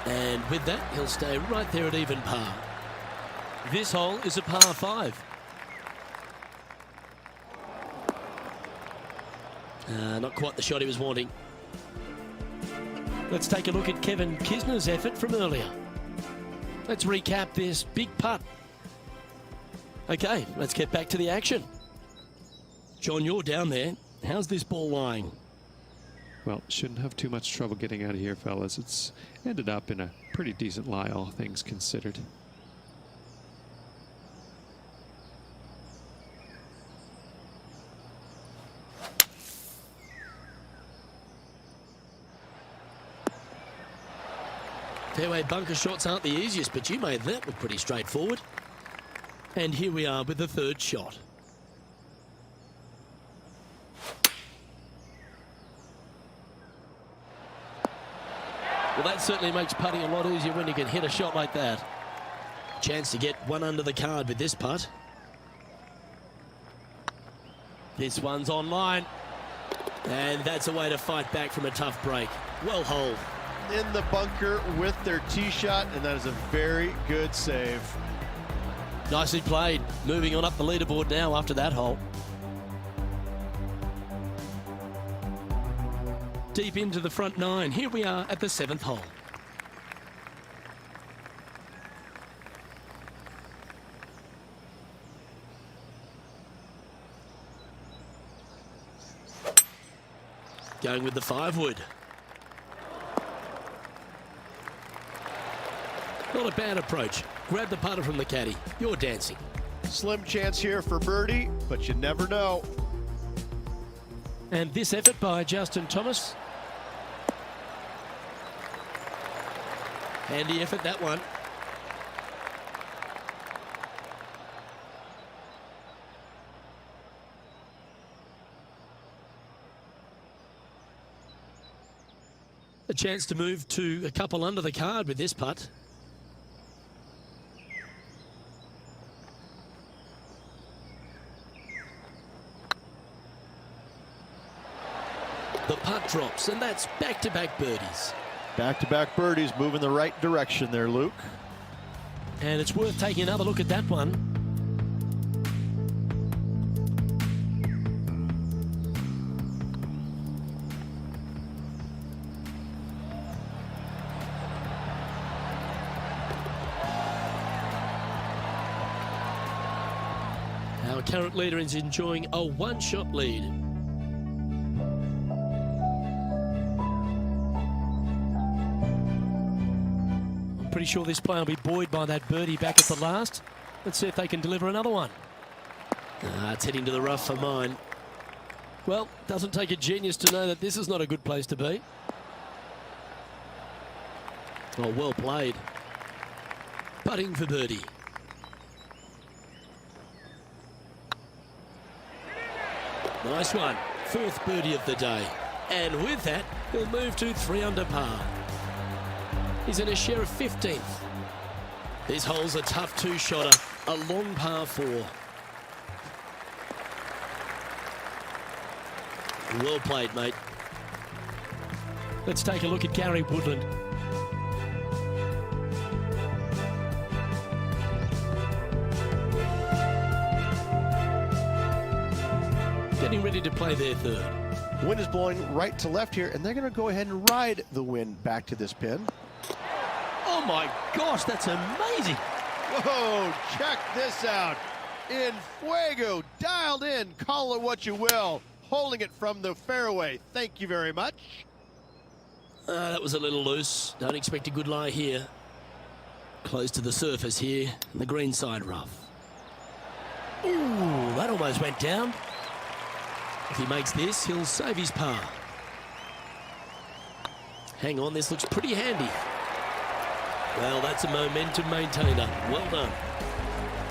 And with that, he'll stay right there at even par. This hole is a par 5. Not quite the shot he was wanting. Let's take a look at Kevin Kisner's effort from earlier. Let's recap this big putt. Okay, let's get back to the action. John, you're down there. How's this ball lying? Well, shouldn't have too much trouble getting out of here, fellas. It's ended up in a pretty decent lie, all things considered. Fairway bunker shots aren't the easiest, but you made that look pretty straightforward. And here we are with the third shot. Well, that certainly makes putting a lot easier when you can hit a shot like that. Chance to get one under the card with this putt. This one's on line. And that's a way to fight back from a tough break. Well holed. In the bunker with their tee shot, and that is a very good save. Nicely played. Moving on up the leaderboard now after that hole. Deep into the front nine. Here we are at the 7th hole. Going with the 5-wood. Not a bad approach. Grab the putter from the caddy. You're dancing. Slim chance here for birdie, but you never know. And this effort by Justin Thomas. Handy effort, that one. A chance to move to a couple under the card with this putt. The putt drops, and that's back-to-back birdies. Back-to-back birdies, moving the right direction there, Luke. And it's worth taking another look at that one. Our current leader is enjoying a one-shot lead. Pretty sure this player will be buoyed by that birdie back at the last. Let's see if they can deliver another one. It's heading to the rough for mine. Well, doesn't take a genius to know that this is not a good place to be. Oh, well played. Putting for birdie. Nice one. 4th birdie of the day. And with that, he'll move to 3 under par. He's in a share of 15th. This hole's a tough 2-shotter, a long par 4. Well played, mate. Let's take a look at Gary Woodland. Getting ready to play their 3rd. Wind is blowing right to left here, and they're going to go ahead and ride the wind back to this pin. Oh my gosh, that's amazing. Whoa, check this out. In fuego, dialed in, call it what you will. Holding it from the fairway. Thank you very much. That was a little loose. Don't expect a good lie here. Close to the surface here, the green side rough. Ooh, that almost went down. If he makes this, he'll save his par. Hang on, this looks pretty handy. Well, that's a momentum maintainer. Well done.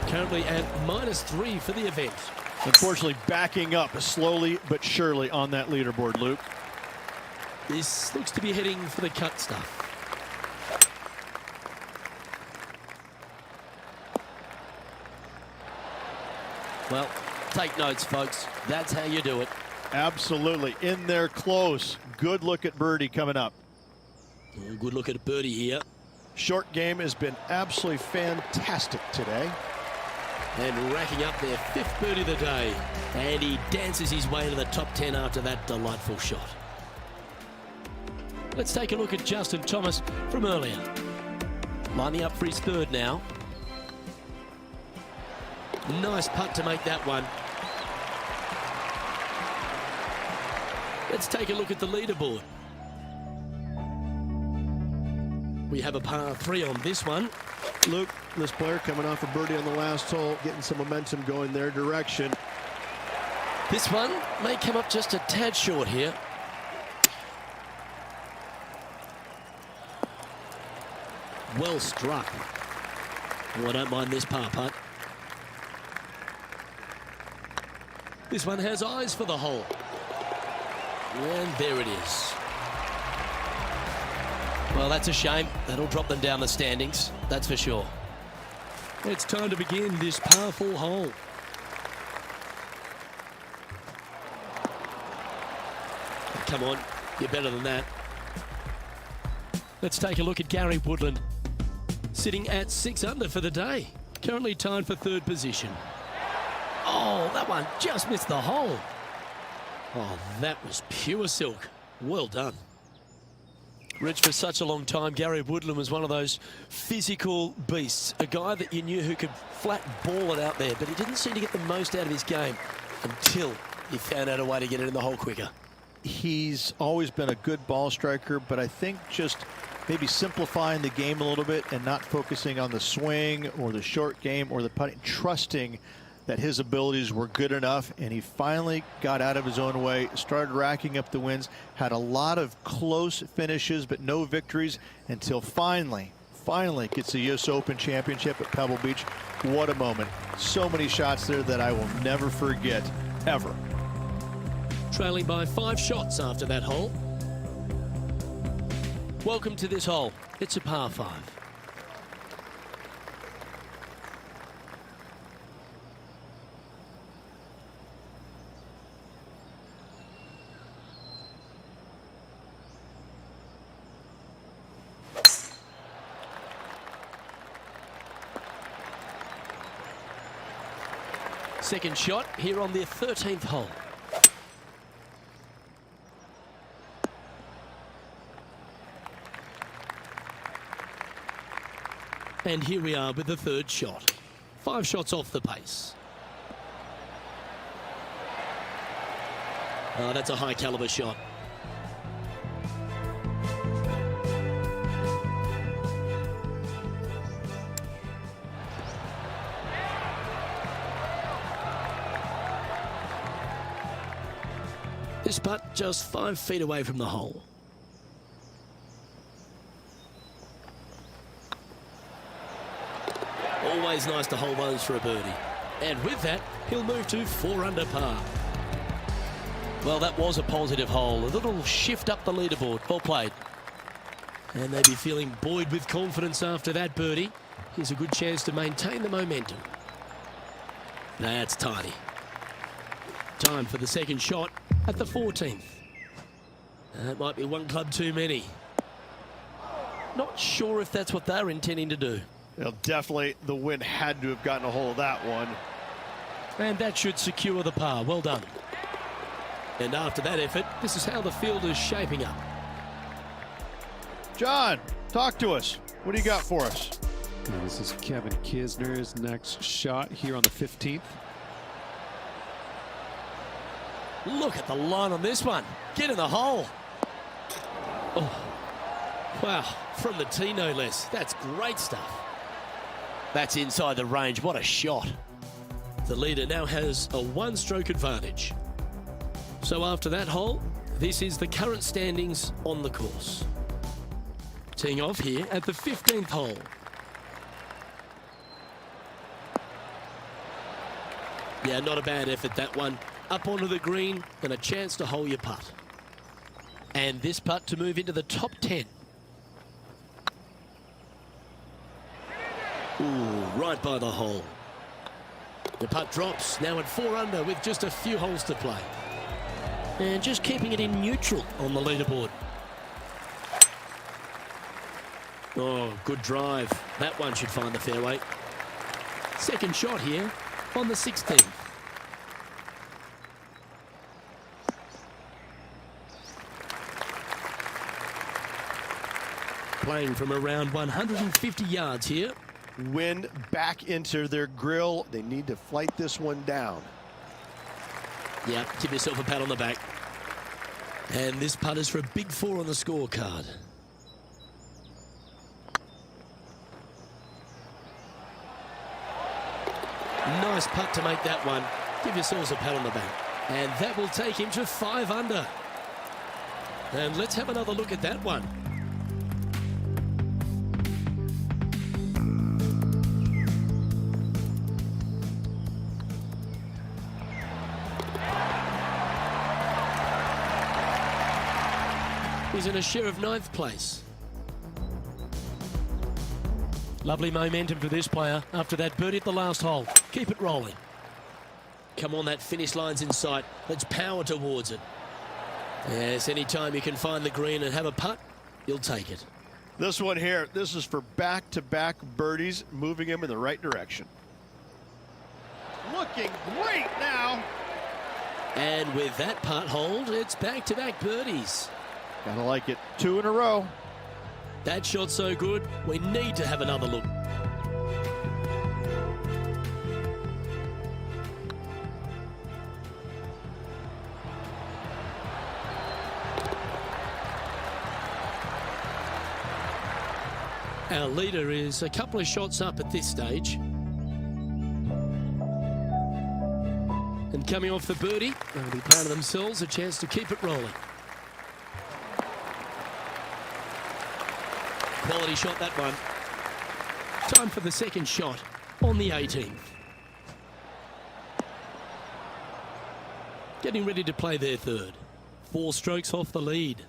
Currently at -3 for the event. Unfortunately, backing up slowly but surely on that leaderboard, Luke. This looks to be heading for the cut stuff. Well, take notes, folks. That's how you do it. Absolutely. In there close. Good look at birdie coming up. Good look at birdie here. Short game has been absolutely fantastic today. And racking up their 5th birdie of the day. And he dances his way to the top 10 after that delightful shot. Let's take a look at Justin Thomas from earlier. Lining up for his 3rd now. Nice putt to make that one. Let's take a look at the leaderboard. We have a par 3 on this one. Luke, this player coming off a birdie on the last hole, getting some momentum going their direction. This one may come up just a tad short here. Well struck. Oh, I don't mind this par putt. This one has eyes for the hole. And there it is. Well, that's a shame. That'll drop them down the standings, that's for sure. It's time to begin this par 4 hole. Come on, you're better than that. Let's take a look at Gary Woodland, sitting at 6 under for the day, currently tied for 3rd position. Oh, that one just missed the hole. Oh, that was pure silk. Well done. Rich, for such a long time, Gary Woodland was one of those physical beasts, a guy that you knew who could flat ball it out there, but he didn't seem to get the most out of his game until he found out a way to get it in the hole quicker. He's always been a good ball striker, but I think just maybe simplifying the game a little bit and not focusing on the swing or the short game or the putting, trusting that his abilities were good enough, and he finally got out of his own way, started racking up the wins, had a lot of close finishes but no victories until finally gets the US Open Championship at Pebble Beach. What a moment. So many shots there that I will never forget, ever. Trailing by 5 shots after that hole. Welcome to this hole. It's a par 5. Second shot here on the 13th hole. And here we are with the 3rd shot. 5 shots off the pace. Oh, that's a high caliber shot. This putt just 5 feet away from the hole. Always nice to hold those for a birdie. And with that, he'll move to 4 under par. Well, that was a positive hole. A little shift up the leaderboard. Well played. And they'd be feeling buoyed with confidence after that birdie. Here's a good chance to maintain the momentum. That's tidy. Time for the second shot at the 14th. That might be one club too many. Not sure if that's what they're intending to do. Well, definitely the wind had to have gotten a hold of that one. And that should secure the par. Well done. And after that effort, this is how the field is shaping up. John, talk to us. What do you got for us? Now, this is Kevin Kisner's next shot here on the 15th. Look at the line on this one. Get in the hole. Oh, wow. From the tee, no less. That's great stuff. That's inside the range. What a shot. The leader now has a 1-stroke advantage. So after that hole, this is the current standings on the course. Teeing off here at the 15th hole. Yeah, not a bad effort, that one. Up onto the green and a chance to hole your putt. And this putt to move into the top 10. Ooh, right by the hole. The putt drops, now at 4 under with just a few holes to play. And just keeping it in neutral on the leaderboard. Oh, good drive. That one should find the fairway. Second shot here on the 16th. Playing from around 150 yards here. Wind back into their grill. They need to flight this one down. Yeah, give yourself a pat on the back. And this putt is for a big 4 on the scorecard. Nice putt to make that one. Give yourselves a pat on the back. And that will take him to 5 under. And let's have another look at that one. He's in a share of 9th place. Lovely momentum for this player after that birdie at the last hole. Keep it rolling. Come on, that finish line's in sight. Let's power towards it. Yes, anytime you can find the green and have a putt, you'll take it. This one here, this is for back-to-back birdies, moving him in the right direction. Looking great now. And with that putt hold, it's back-to-back birdies. Gotta like it. 2 in a row. That shot's so good, we need to have another look. Our leader is a couple of shots up at this stage. And coming off the birdie, they'll be proud of themselves, a chance to keep it rolling. Quality shot, that one. Time for the second shot on the 18th. Getting ready to play their third. 4 strokes off the lead.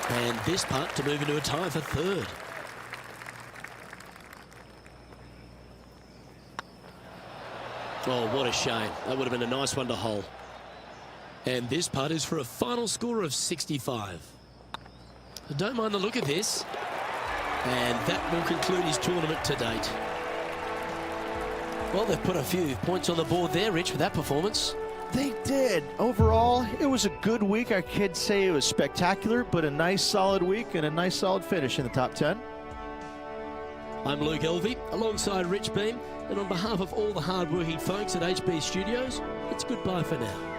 And this putt to move into a tie for third. Oh, what a shame. That would have been a nice one to hole. And this putt is for a final score of 65. I don't mind the look of this. And that will conclude his tournament to date. Well, they've put a few points on the board there, Rich, with that performance. They did. Overall, it was a good week. I can't say it was spectacular, but a nice solid week and a nice solid finish in the top 10. I'm Luke Elvey, alongside Rich Beam, and on behalf of all the hard-working folks at HB Studios, it's goodbye for now.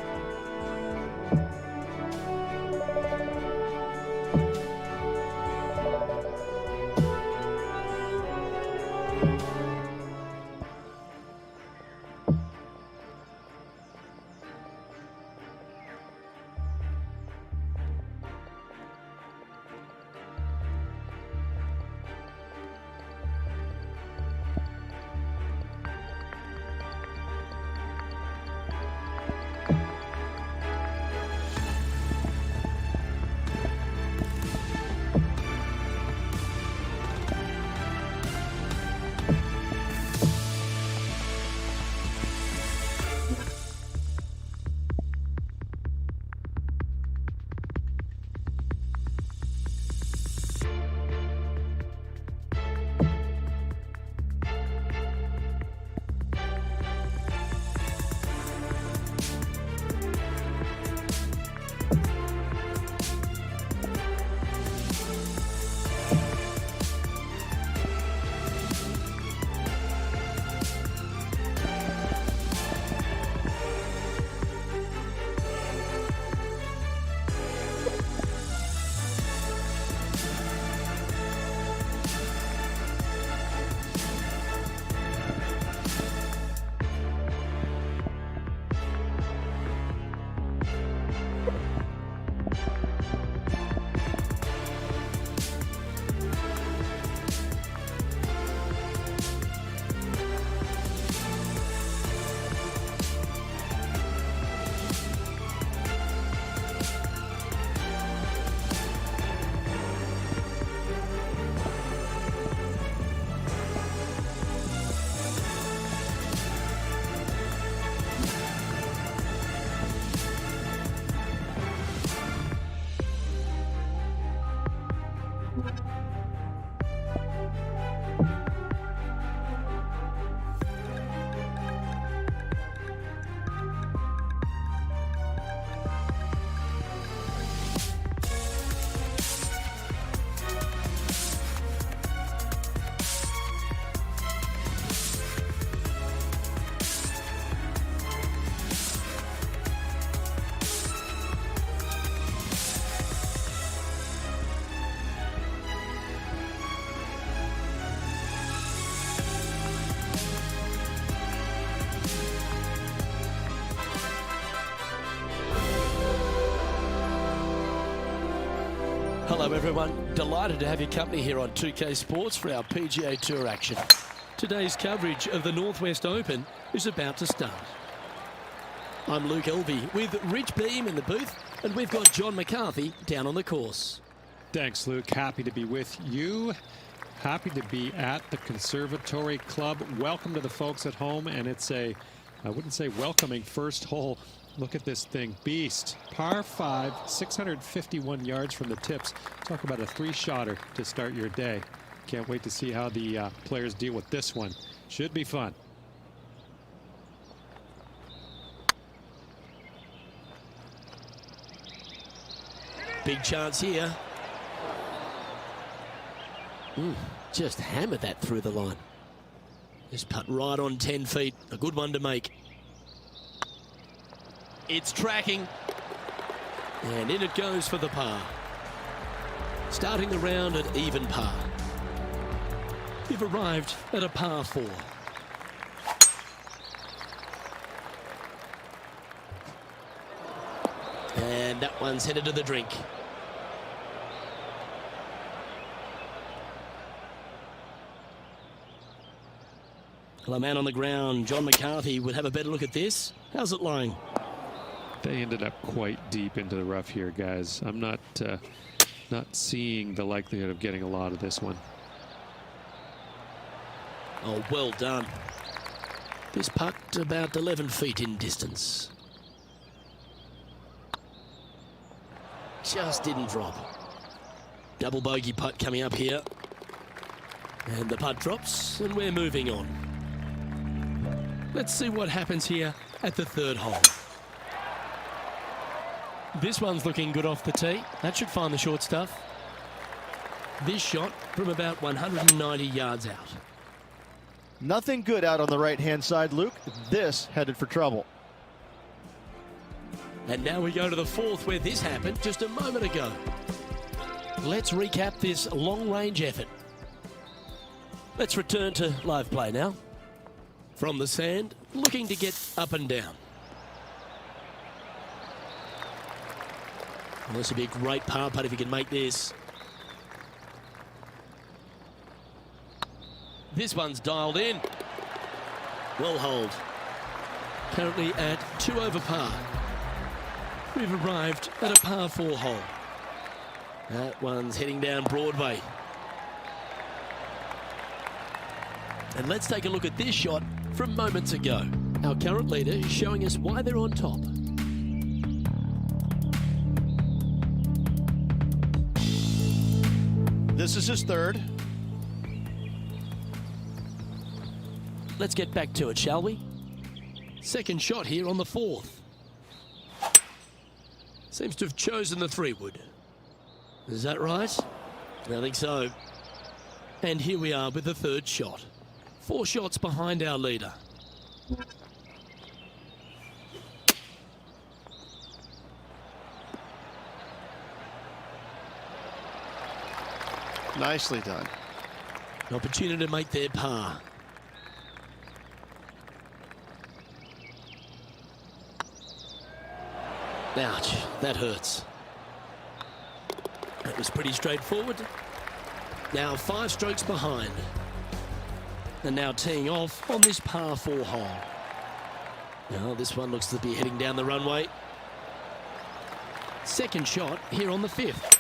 Hello everyone, delighted to have your company here on 2K Sports for our PGA Tour action. Today's coverage of the Northwest Open is about to start. I'm Luke Elvey with Rich Beam in the booth, and we've got John McCarthy down on the course. Thanks, Luke. Happy to be with you. Happy to be at the Conservatory Club. Welcome to the folks at home, and it's a, I wouldn't say welcoming first hole. Look at this thing, beast. Par 5, 651 yards from the tips. Talk about a three-shotter to start your day. Can't wait to see how the players deal with this one. Should be fun. Big chance here. Just hammered that through the line. Just putt right on 10 feet. A good one to make. It's tracking. And in it goes for the par. Starting the round at even par. You've arrived at a par 4. And that one's headed to the drink. Well, a man on the ground, John McCarthy, would have a better look at this. How's it lying? They ended up quite deep into the rough here, guys. I'm not seeing the likelihood of getting a lot of this one. Oh, well done. This putt about 11 feet in distance. Just didn't drop. Double bogey putt coming up here. And the putt drops, and we're moving on. Let's see what happens here at the third hole. This one's looking good off the tee. That should find the short stuff. This shot from about 190 yards out. Nothing good out on the right-hand side, Luke. This headed for trouble. And now we go to the fourth, where this happened just a moment ago. Let's recap this long-range effort. Let's return to live play now. From the sand, looking to get up and down. Well, this would be a great par putt if you can make this. This one's dialed in. Well holed. Currently at 2 over par. We've arrived at a par 4 hole. That one's heading down Broadway. And let's take a look at this shot from moments ago. Our current leader is showing us why they're on top. This is his third. Let's get back to it, shall we? Second shot here on the fourth. Seems to have chosen the 3-wood. Is that right? I think so. And here we are with the third shot. 4 shots behind our leader. Nicely done. An opportunity to make their par. Ouch, that hurts. That was pretty straightforward. Now 5 strokes behind. And now teeing off on this par 4 hole. Now this one looks to be heading down the runway. Second shot here on the 5th.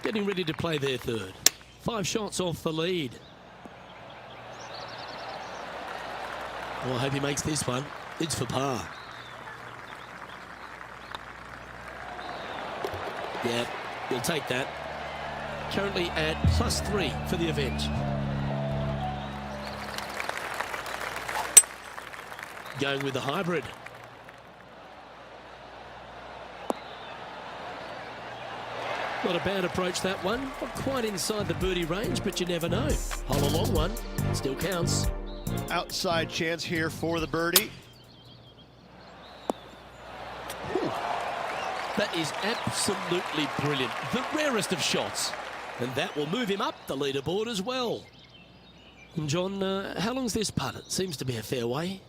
Getting ready to play their third. 5 shots off the lead. Oh, I hope he makes this one. It's for par. Yeah, you'll take that. Currently at +3 for the event. Going with the hybrid. Not a bad approach, that one. Not quite inside the birdie range, but you never know. Hole a long one. Still counts. Outside chance here for the birdie. Ooh. That is absolutely brilliant. The rarest of shots. And that will move him up the leaderboard as well. And John, how long's this putt? It seems to be a fair way.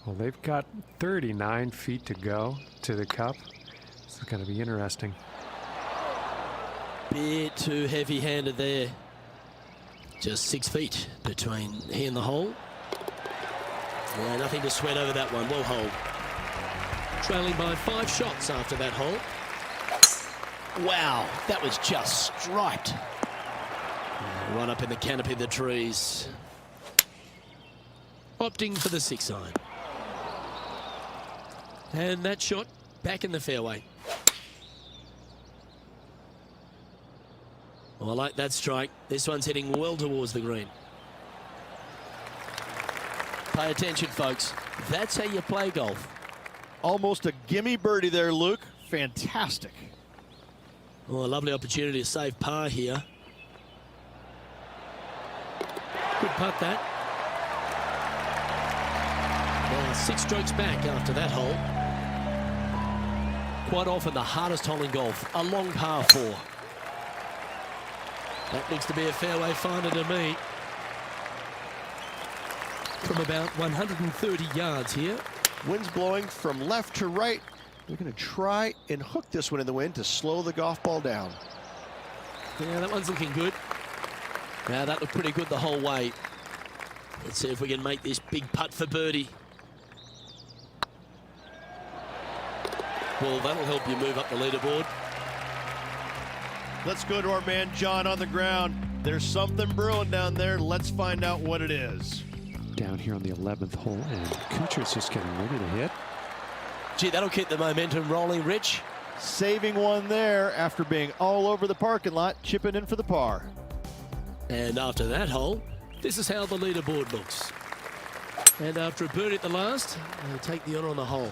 Well, they've got 39 feet to go to the cup. This is going to be interesting. Bit too heavy-handed there. Just 6 feet between he and the hole. Yeah, nothing to sweat over that one. Well hold. Trailing by 5 shots after that hole. Wow, that was just striped. Right up in the canopy of the trees. Opting for the 6-iron. And that shot back in the fairway. Well, I like that strike. This one's heading well towards the green. Pay attention, folks. That's how you play golf. Almost a gimme birdie there, Luke. Fantastic. Well, a lovely opportunity to save par here. Good putt, that. Now 6 strokes back after that hole. Quite often the hardest hole in golf, a long par 4. That looks to be a fairway finder to me. From about 130 yards here. Wind's blowing from left to right. They're going to try and hook this one in the wind to slow the golf ball down. Yeah, that one's looking good. Now that looked pretty good the whole way. Let's see if we can make this big putt for birdie. Well, that'll help you move up the leaderboard. Let's go to our man John on the ground. There's something brewing down there. Let's find out what it is. Down here on the 11th hole, and Kuchar's just getting ready to hit. Gee, that'll keep the momentum rolling, Rich. Saving one there after being all over the parking lot, chipping in for the par. And after that hole, this is how the leaderboard looks. And after a birdie at the last, they'll take the honour on the hole.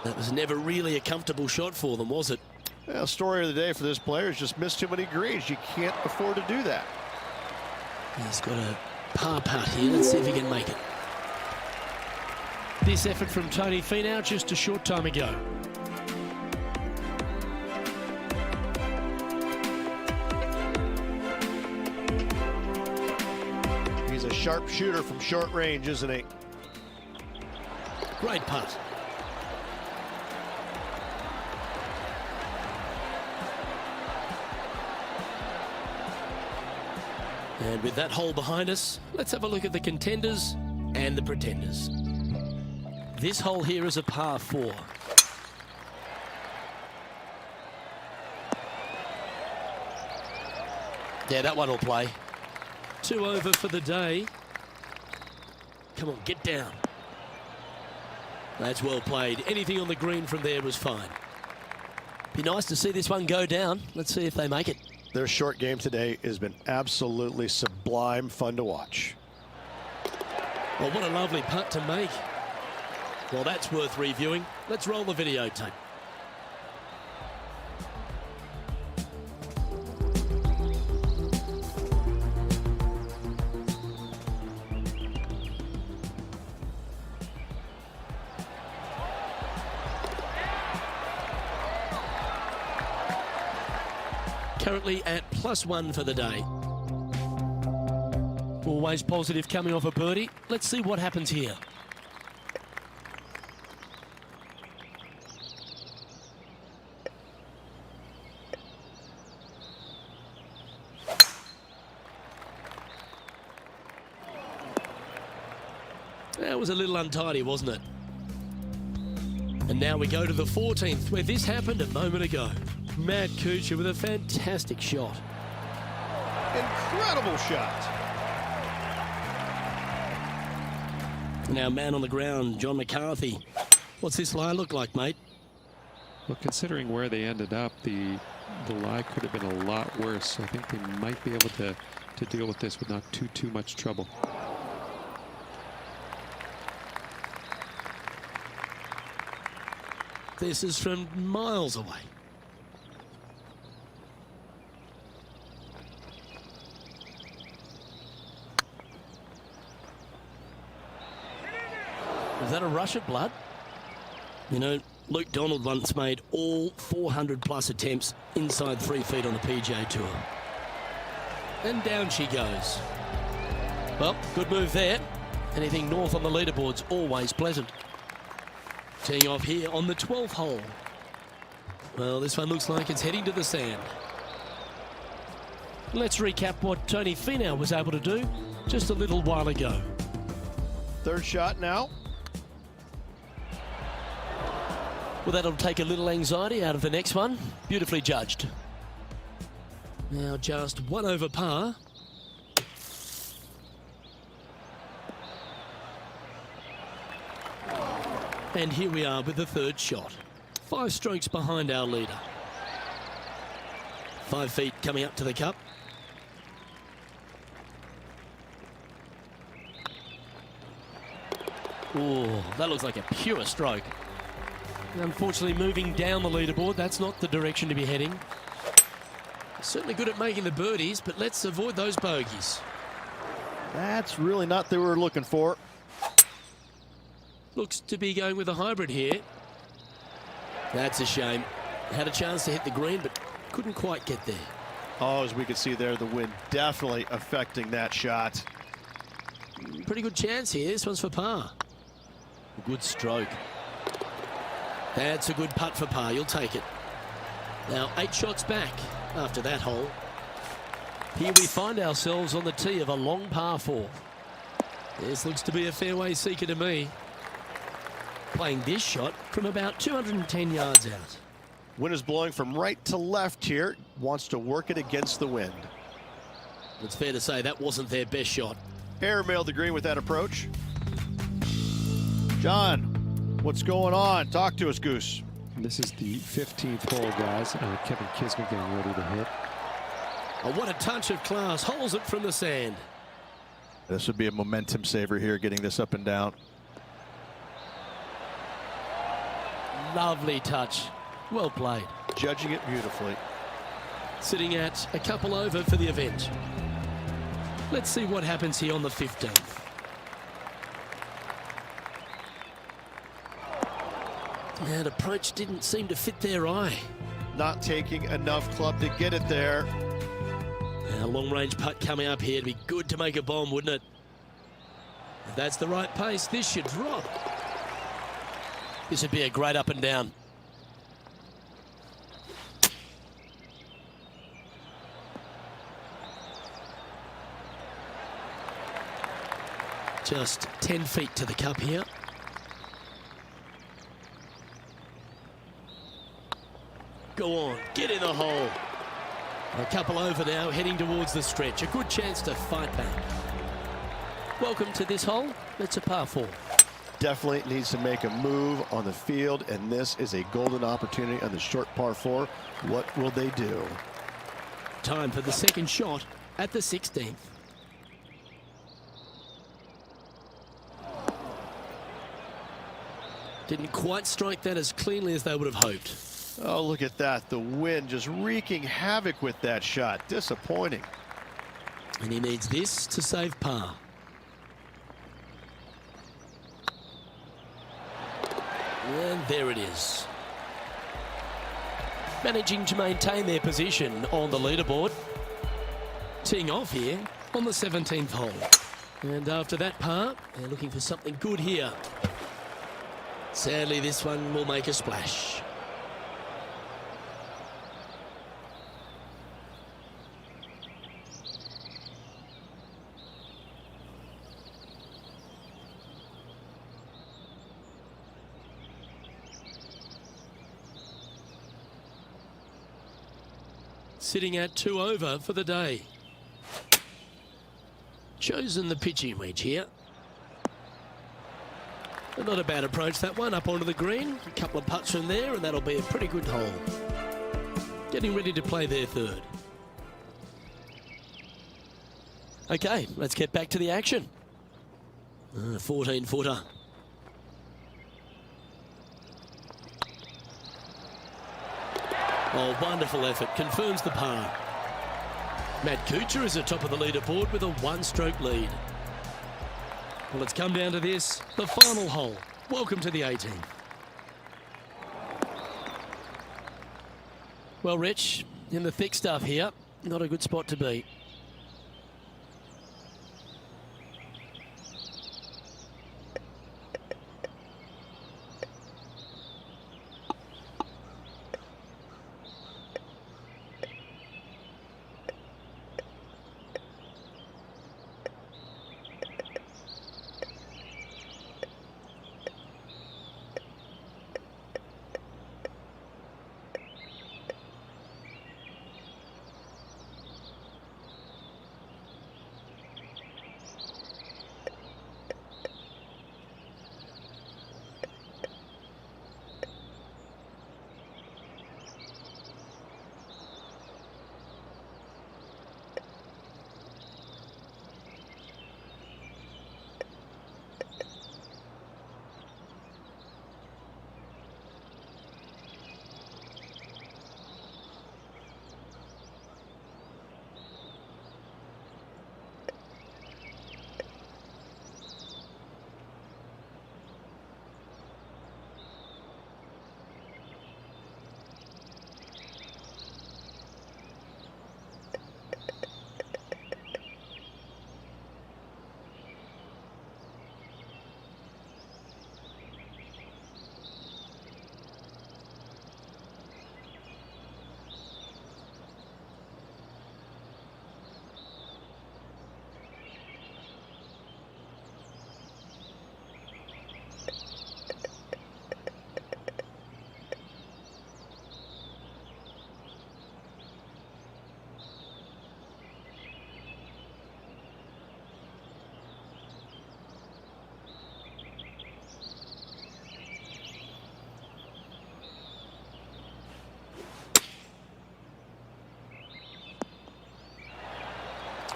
That was never really a comfortable shot for them, was it? Well, story of the day for this player is just missed too many greens. You can't afford to do that. He's got a par putt here. Let's see if he can make it. This effort from Tony Finau just a short time ago. He's a sharp shooter from short range, isn't he? Great putt. And with that hole behind us, let's have a look at the contenders and the pretenders. This hole here is a par 4. Yeah, that one will play. 2 over for the day. Come on, get down. That's well played. Anything on the green from there was fine. Be nice to see this one go down. Let's see if they make it. Their short game today has been absolutely sublime fun to watch. Well, what a lovely putt to make. Well, that's worth reviewing. Let's roll the videotape. Currently at +1 for the day. Always positive coming off a birdie. Let's see what happens here. That was a little untidy, wasn't it? And now we go to the 14th, where this happened a moment ago. Matt Kuchar with a fantastic shot. Incredible shot. Now, man on the ground, John McCarthy. What's this lie look like, mate? Well, considering where they ended up, the lie could have been a lot worse. I think they might be able to deal with this with not too much trouble. This is from miles away. Was that a rush of blood? You know, Luke Donald once made all 400+ attempts inside 3 feet on the PGA Tour. And down she goes. Well, good move there. Anything north on the leaderboard's always pleasant. Teeing off here on the 12th hole. Well, this one looks like it's heading to the sand. Let's recap what Tony Finau was able to do just a little while ago. Third shot now. Well, that'll take a little anxiety out of the next one. Beautifully judged. Now just 1 over par. And here we are with the third shot. 5 strokes behind our leader. 5 feet coming up to the cup. Oh, that looks like a pure stroke. Unfortunately, moving down the leaderboard, that's not the direction to be heading. Certainly good at making the birdies, but let's avoid those bogeys. That's really not what we're looking for. Looks to be going with a hybrid here. That's a shame. Had a chance to hit the green, but couldn't quite get there. Oh, as we can see there, the wind definitely affecting that shot. Pretty good chance here. This one's for par. A good stroke. That's a good putt for par. You'll take it. Now 8 shots back after that hole. Here we find ourselves on the tee of a long par 4. This looks to be a fairway seeker to me. Playing this shot from about 210 yards out. Wind is blowing from right to left here. Wants to work it against the wind. It's fair to say that wasn't their best shot. Airmailed the green with that approach. John, what's going on? Talk to us, Goose. This is the 15th hole, guys. Kevin Kisner getting ready to hit. Oh, what a touch of class. Holds it from the sand. This would be a momentum saver here, getting this up and down. Lovely touch. Well played. Judging it beautifully. Sitting at a couple over for the event. Let's see what happens here on the 15th. That approach didn't seem to fit their eye. Not taking enough club to get it there. Now, long-range putt coming up here. It'd be good to make a bomb, wouldn't it? If that's the right pace, this should drop. This would be a great up and down. Just 10 feet to the cup here. Go on, get in the hole. A couple over now, heading towards the stretch. A good chance to fight back. Welcome to this hole. It's a par 4. Definitely needs to make a move on the field, and this is a golden opportunity on the short par 4. What will they do? Time for the second shot at the 16th. Didn't quite strike that as cleanly as they would have hoped. Oh, look at that. The wind just wreaking havoc with that shot. Disappointing. And he needs this to save par. And there it is. Managing to maintain their position on the leaderboard. Teeing off here on the 17th hole. And after that par, they're looking for something good here. Sadly, this one will make a splash. Sitting at 2 over for the day. Chosen the pitching wedge here. But not a bad approach, that one, up onto the green. A couple of putts from there, and that'll be a pretty good hole. Getting ready to play their third. Okay, let's get back to the action. 14-footer. Oh, wonderful effort. Confirms the par. Matt Kuchar is atop of the leaderboard with a 1-stroke lead. Well, it's come down to this, the final hole. Welcome to the 18th. Well, Rich, in the thick stuff here, not a good spot to be.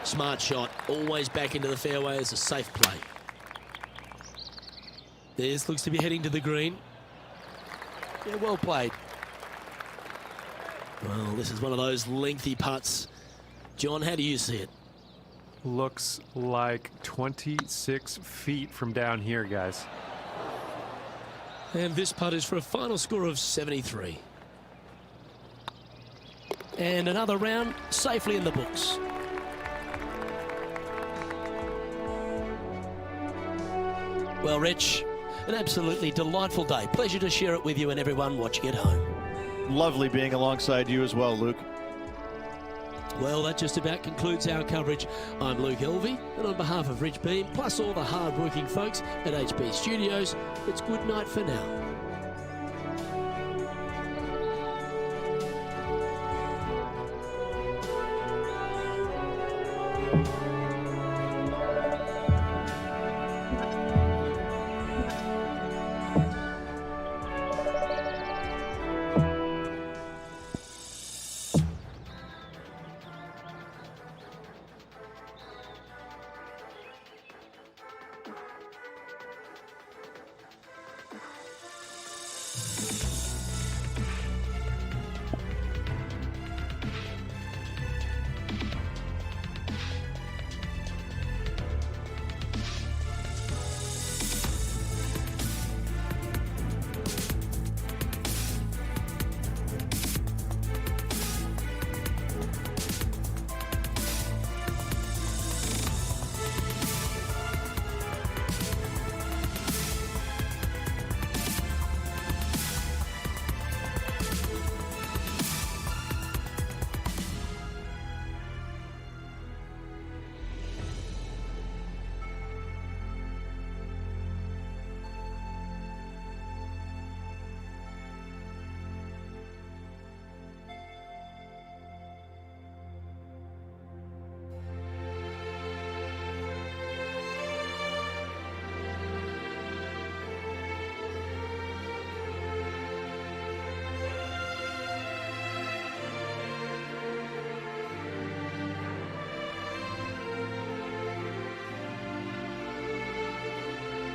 Smart shot, always back into the fairway as a safe play. This looks to be heading to the green. Yeah, well played. Well, this is one of those lengthy putts. John, how do you see it? Looks like 26 feet from down here, guys. And this putt is for a final score of 73. And another round safely in the books. Well, Rich, an absolutely delightful day. Pleasure to share it with you and everyone watching at home. Lovely being alongside you as well, Luke. Well, that just about concludes our coverage. I'm Luke Elvey, and on behalf of Rich Beam, plus all the hard-working folks at HB Studios, it's good night for now.